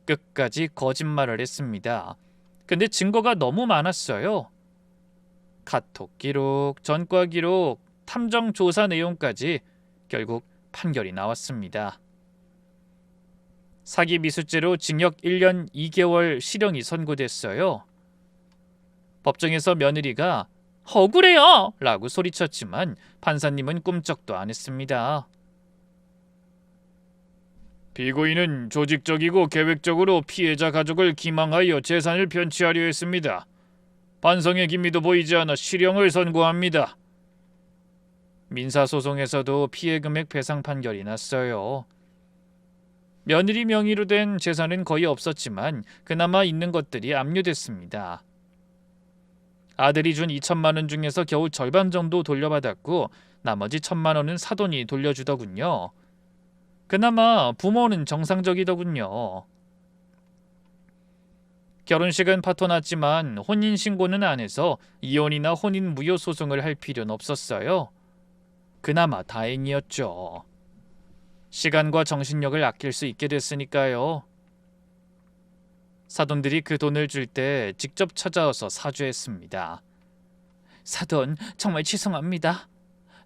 끝까지 거짓말을 했습니다. 근데 증거가 너무 많았어요. 카톡 기록, 전과 기록, 탐정 조사 내용까지. 결국 판결이 나왔습니다. 사기 미수죄로 징역 1년 2개월 실형이 선고됐어요. 법정에서 며느리가 억울해요! 라고 소리쳤지만 판사님은 꿈쩍도 안 했습니다. 피고인은 조직적이고 계획적으로 피해자 가족을 기망하여 재산을 편취하려 했습니다. 반성의 기미도 보이지 않아 실형을 선고합니다. 민사소송에서도 피해금액 배상 판결이 났어요. 며느리 명의로 된 재산은 거의 없었지만 그나마 있는 것들이 압류됐습니다. 아들이 준 2천만 원 중에서 겨우 절반 정도 돌려받았고 나머지 1천만 원은 사돈이 돌려주더군요. 그나마 부모는 정상적이더군요. 결혼식은 파토났지만 혼인신고는 안 해서 이혼이나 혼인 무효 소송을 할 필요는 없었어요. 그나마 다행이었죠. 시간과 정신력을 아낄 수 있게 됐으니까요. 사돈들이 그 돈을 줄 때 직접 찾아와서 사죄했습니다. 사돈, 정말 죄송합니다.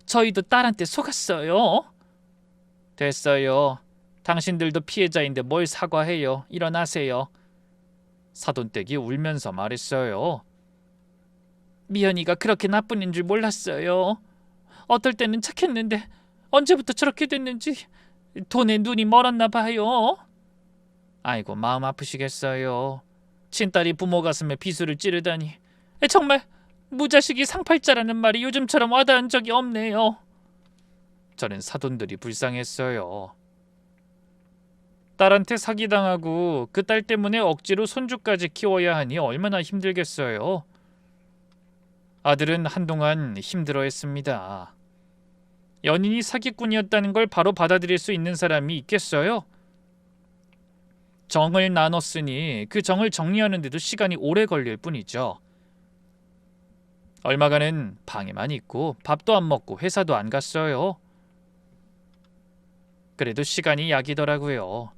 저희도 딸한테 속았어요. 됐어요. 당신들도 피해자인데 뭘 사과해요. 일어나세요. 사돈댁이 울면서 말했어요. 미연이가 그렇게 나쁜 애인 줄 몰랐어요. 어떨 때는 착했는데 언제부터 저렇게 됐는지 돈에 눈이 멀었나 봐요. 아이고, 마음 아프시겠어요. 친딸이 부모 가슴에 비수를 찌르다니. 정말 무자식이 상팔자라는 말이 요즘처럼 와닿은 적이 없네요. 저는 사돈들이 불쌍했어요. 딸한테 사기당하고 그 딸 때문에 억지로 손주까지 키워야 하니 얼마나 힘들겠어요. 아들은 한동안 힘들어했습니다. 연인이 사기꾼이었다는 걸 바로 받아들일 수 있는 사람이 있겠어요? 정을 나눴으니 그 정을 정리하는 데도 시간이 오래 걸릴 뿐이죠. 얼마간은 방에만 있고 밥도 안 먹고 회사도 안 갔어요. 그래도 시간이 약이더라고요.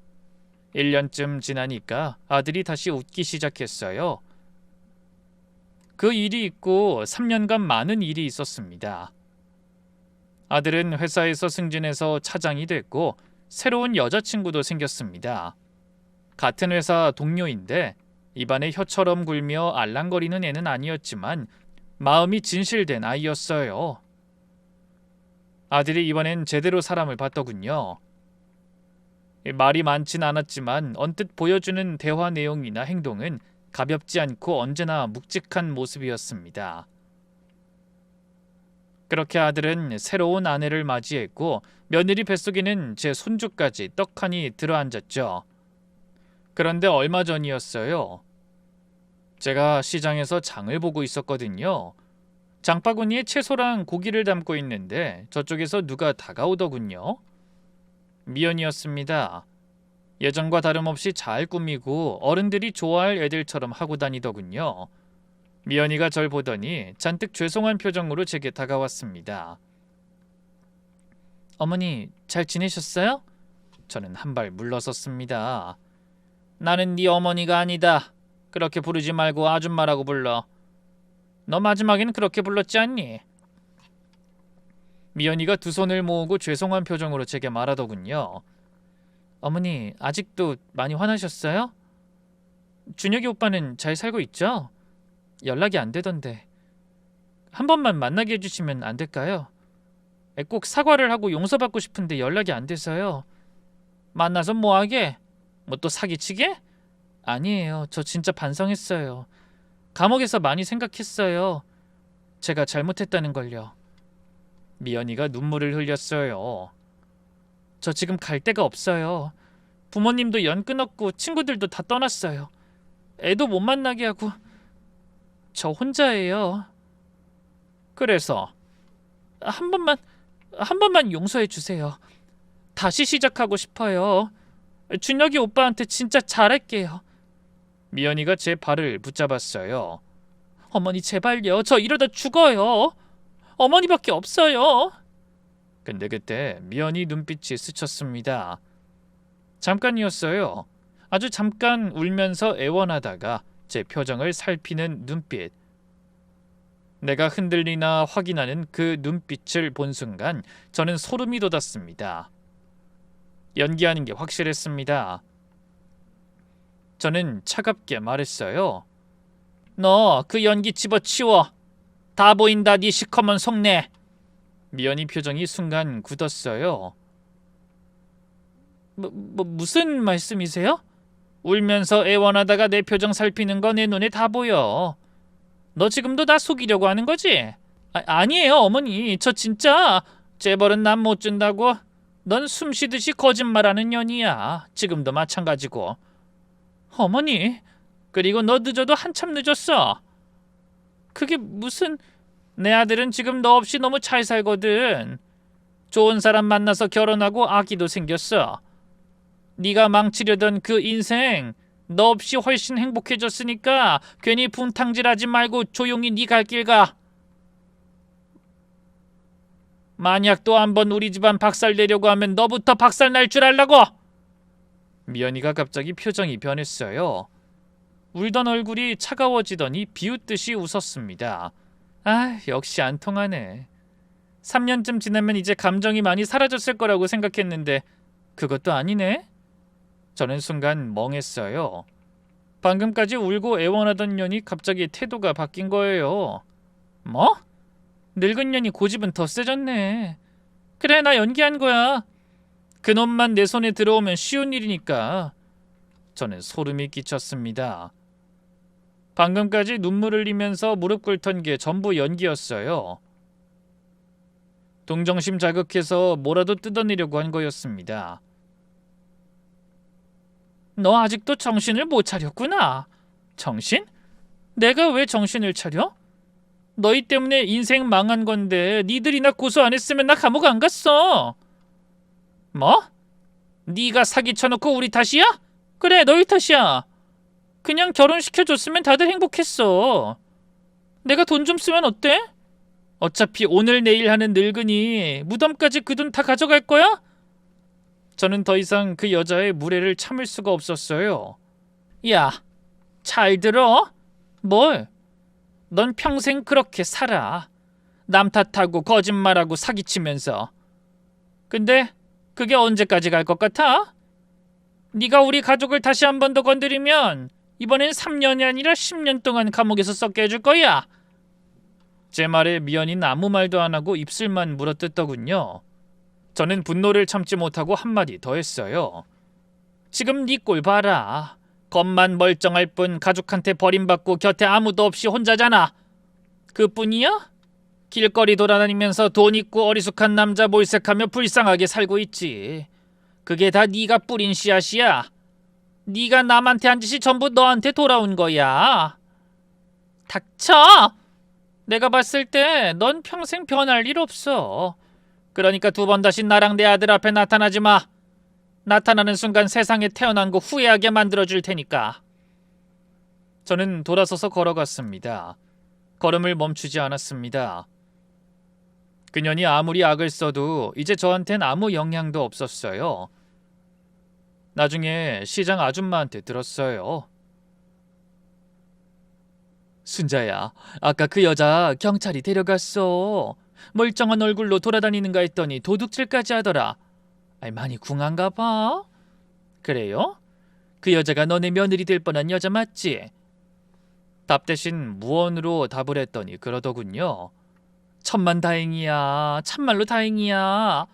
1년쯤 지나니까 아들이 다시 웃기 시작했어요. 그 일이 있고 3년간 많은 일이 있었습니다. 아들은 회사에서 승진해서 차장이 됐고 새로운 여자친구도 생겼습니다. 같은 회사 동료인데 입안에 혀처럼 굴며 알랑거리는 애는 아니었지만 마음이 진실된 아이였어요. 아들이 이번엔 제대로 사람을 봤더군요. 말이 많진 않았지만 언뜻 보여주는 대화 내용이나 행동은 가볍지 않고 언제나 묵직한 모습이었습니다. 그렇게 아들은 새로운 아내를 맞이했고 며느리 뱃속에는 제 손주까지 떡하니 들어앉았죠. 그런데 얼마 전이었어요. 제가 시장에서 장을 보고 있었거든요. 장바구니에 채소랑 고기를 담고 있는데 저쪽에서 누가 다가오더군요. 미연이었습니다. 예전과 다름없이 잘 꾸미고 어른들이 좋아할 애들처럼 하고 다니더군요. 미연이가 절 보더니 잔뜩 죄송한 표정으로 제게 다가왔습니다. 어머니, 잘 지내셨어요? 저는 한 발 물러섰습니다. 나는 네 어머니가 아니다. 그렇게 부르지 말고 아줌마라고 불러. 너 마지막엔 그렇게 불렀지 않니? 미연이가 두 손을 모으고 죄송한 표정으로 제게 말하더군요. 어머니, 아직도 많이 화나셨어요? 준혁이 오빠는 잘 살고 있죠? 연락이 안 되던데. 한 번만 만나게 해주시면 안 될까요? 꼭 사과를 하고 용서받고 싶은데 연락이 안 돼서요. 만나서 뭐하게? 뭐 또 사기치게? 아니에요. 저 진짜 반성했어요. 감옥에서 많이 생각했어요. 제가 잘못했다는 걸요. 미연이가 눈물을 흘렸어요. 저 지금 갈 데가 없어요. 부모님도 연 끊었고 친구들도 다 떠났어요. 애도 못 만나게 하고 저 혼자예요. 그래서 한 번만 용서해 주세요. 다시 시작하고 싶어요. 준혁이 오빠한테 진짜 잘할게요. 미연이가 제 발을 붙잡았어요. 어머니 제발요. 저 이러다 죽어요. 어머니밖에 없어요. 근데 그때 미연이 눈빛이 스쳤습니다. 잠깐이었어요. 아주 잠깐 울면서 애원하다가 제 표정을 살피는 눈빛. 내가 흔들리나 확인하는 그 눈빛을 본 순간 저는 소름이 돋았습니다. 연기하는 게 확실했습니다. 저는 차갑게 말했어요. 너 그 연기 집어치워. 다 보인다 네 시커먼 속내. 미연이 표정이 순간 굳었어요. 무슨 말씀이세요? 울면서 애원하다가 내 표정 살피는 거 내 눈에 다 보여. 너 지금도 나 속이려고 하는 거지? 아니에요 어머니. 저 진짜 재벌은 난 못 준다고. 넌 숨쉬듯이 거짓말하는 년이야. 지금도 마찬가지고. 어머니, 그리고 너 늦어도 한참 늦었어. 그게 무슨... 내 아들은 지금 너 없이 너무 잘 살거든. 좋은 사람 만나서 결혼하고 아기도 생겼어. 네가 망치려던 그 인생 너 없이 훨씬 행복해졌으니까 괜히 분탕질하지 말고 조용히 네 갈 길 가. 만약 또 한번 우리 집안 박살내려고 하면 너부터 박살날 줄 알라고. 미연이가 갑자기 표정이 변했어요. 울던 얼굴이 차가워지더니 비웃듯이 웃었습니다. 아, 역시 안 통하네. 3년쯤 지나면 이제 감정이 많이 사라졌을 거라고 생각했는데 그것도 아니네. 저는 순간 멍했어요. 방금까지 울고 애원하던 년이 갑자기 태도가 바뀐 거예요. 뭐? 늙은 년이 고집은 더 세졌네. 그래, 나 연기한 거야. 그놈만 내 손에 들어오면 쉬운 일이니까. 저는 소름이 끼쳤습니다. 방금까지 눈물 흘리면서 무릎 꿇던 게 전부 연기였어요. 동정심 자극해서 뭐라도 뜯어내려고 한 거였습니다. 너 아직도 정신을 못 차렸구나. 정신? 내가 왜 정신을 차려? 너희 때문에 인생 망한 건데 니들이나 고소 안 했으면 나 감옥 안 갔어. 뭐? 네가 사기쳐놓고 우리 탓이야? 그래, 너희 탓이야. 그냥 결혼시켜줬으면 다들 행복했어. 내가 돈 좀 쓰면 어때? 어차피 오늘 내일 하는 늙은이 무덤까지 그 돈 다 가져갈 거야? 저는 더 이상 그 여자의 무례를 참을 수가 없었어요. 야, 잘 들어? 뭘? 넌 평생 그렇게 살아. 남 탓하고 거짓말하고 사기치면서. 근데 그게 언제까지 갈 것 같아? 네가 우리 가족을 다시 한 번 더 건드리면 이번엔 3년이 아니라 10년 동안 감옥에서 썩게 해줄 거야. 제 말에 미연이는 아무 말도 안 하고 입술만 물어뜯더군요. 저는 분노를 참지 못하고 한마디 더 했어요. 지금 네 꼴 봐라. 겉만 멀쩡할 뿐 가족한테 버림받고 곁에 아무도 없이 혼자잖아. 그뿐이야? 길거리 돌아다니면서 돈 있고 어리숙한 남자 몰색하며 불쌍하게 살고 있지. 그게 다 네가 뿌린 씨앗이야. 네가 남한테 한 짓이 전부 너한테 돌아온 거야. 닥쳐! 내가 봤을 때 넌 평생 변할 일 없어. 그러니까 두 번 다시 나랑 내 아들 앞에 나타나지 마. 나타나는 순간 세상에 태어난 거 후회하게 만들어줄 테니까. 저는 돌아서서 걸어갔습니다. 걸음을 멈추지 않았습니다. 그년이 아무리 악을 써도 이제 저한텐 아무 영향도 없었어요. 나중에 시장 아줌마한테 들었어요. 순자야, 아까 그 여자 경찰이 데려갔어. 멀쩡한 얼굴로 돌아다니는가 했더니 도둑질까지 하더라. 많이 궁한가 봐. 그래요? 그 여자가 너네 며느리 될 뻔한 여자 맞지? 답 대신 무언으로 답을 했더니 그러더군요. 천만다행이야. 참말로 다행이야.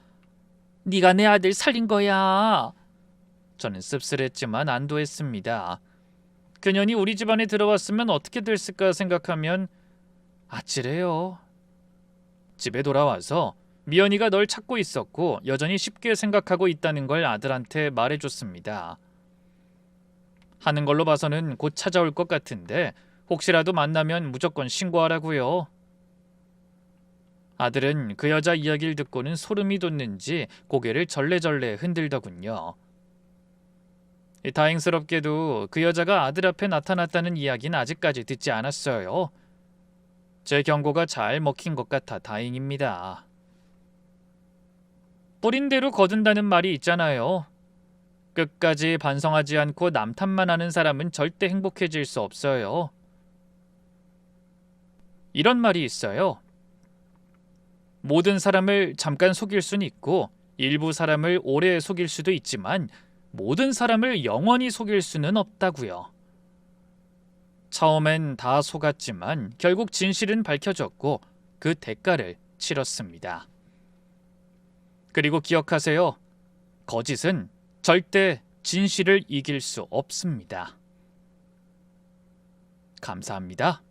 네가 내 아들 살린 거야. 저는 씁쓸했지만 안도했습니다. 그년이 우리 집안에 들어왔으면 어떻게 됐을까 생각하면 아찔해요. 집에 돌아와서 미연이가 널 찾고 있었고 여전히 쉽게 생각하고 있다는 걸 아들한테 말해줬습니다. 하는 걸로 봐서는 곧 찾아올 것 같은데 혹시라도 만나면 무조건 신고하라고요. 아들은 그 여자 이야기를 듣고는 소름이 돋는지 고개를 절레절레 흔들더군요. 다행스럽게도 그 여자가 아들 앞에 나타났다는 이야기는 아직까지 듣지 않았어요. 제 경고가 잘 먹힌 것 같아 다행입니다. 뿌린 대로 거둔다는 말이 있잖아요. 끝까지 반성하지 않고 남 탓만 하는 사람은 절대 행복해질 수 없어요. 이런 말이 있어요. 모든 사람을 잠깐 속일 수는 있고 일부 사람을 오래 속일 수도 있지만 모든 사람을 영원히 속일 수는 없다고요. 처음엔 다 속았지만 결국 진실은 밝혀졌고 그 대가를 치렀습니다. 그리고 기억하세요. 거짓은 절대 진실을 이길 수 없습니다. 감사합니다.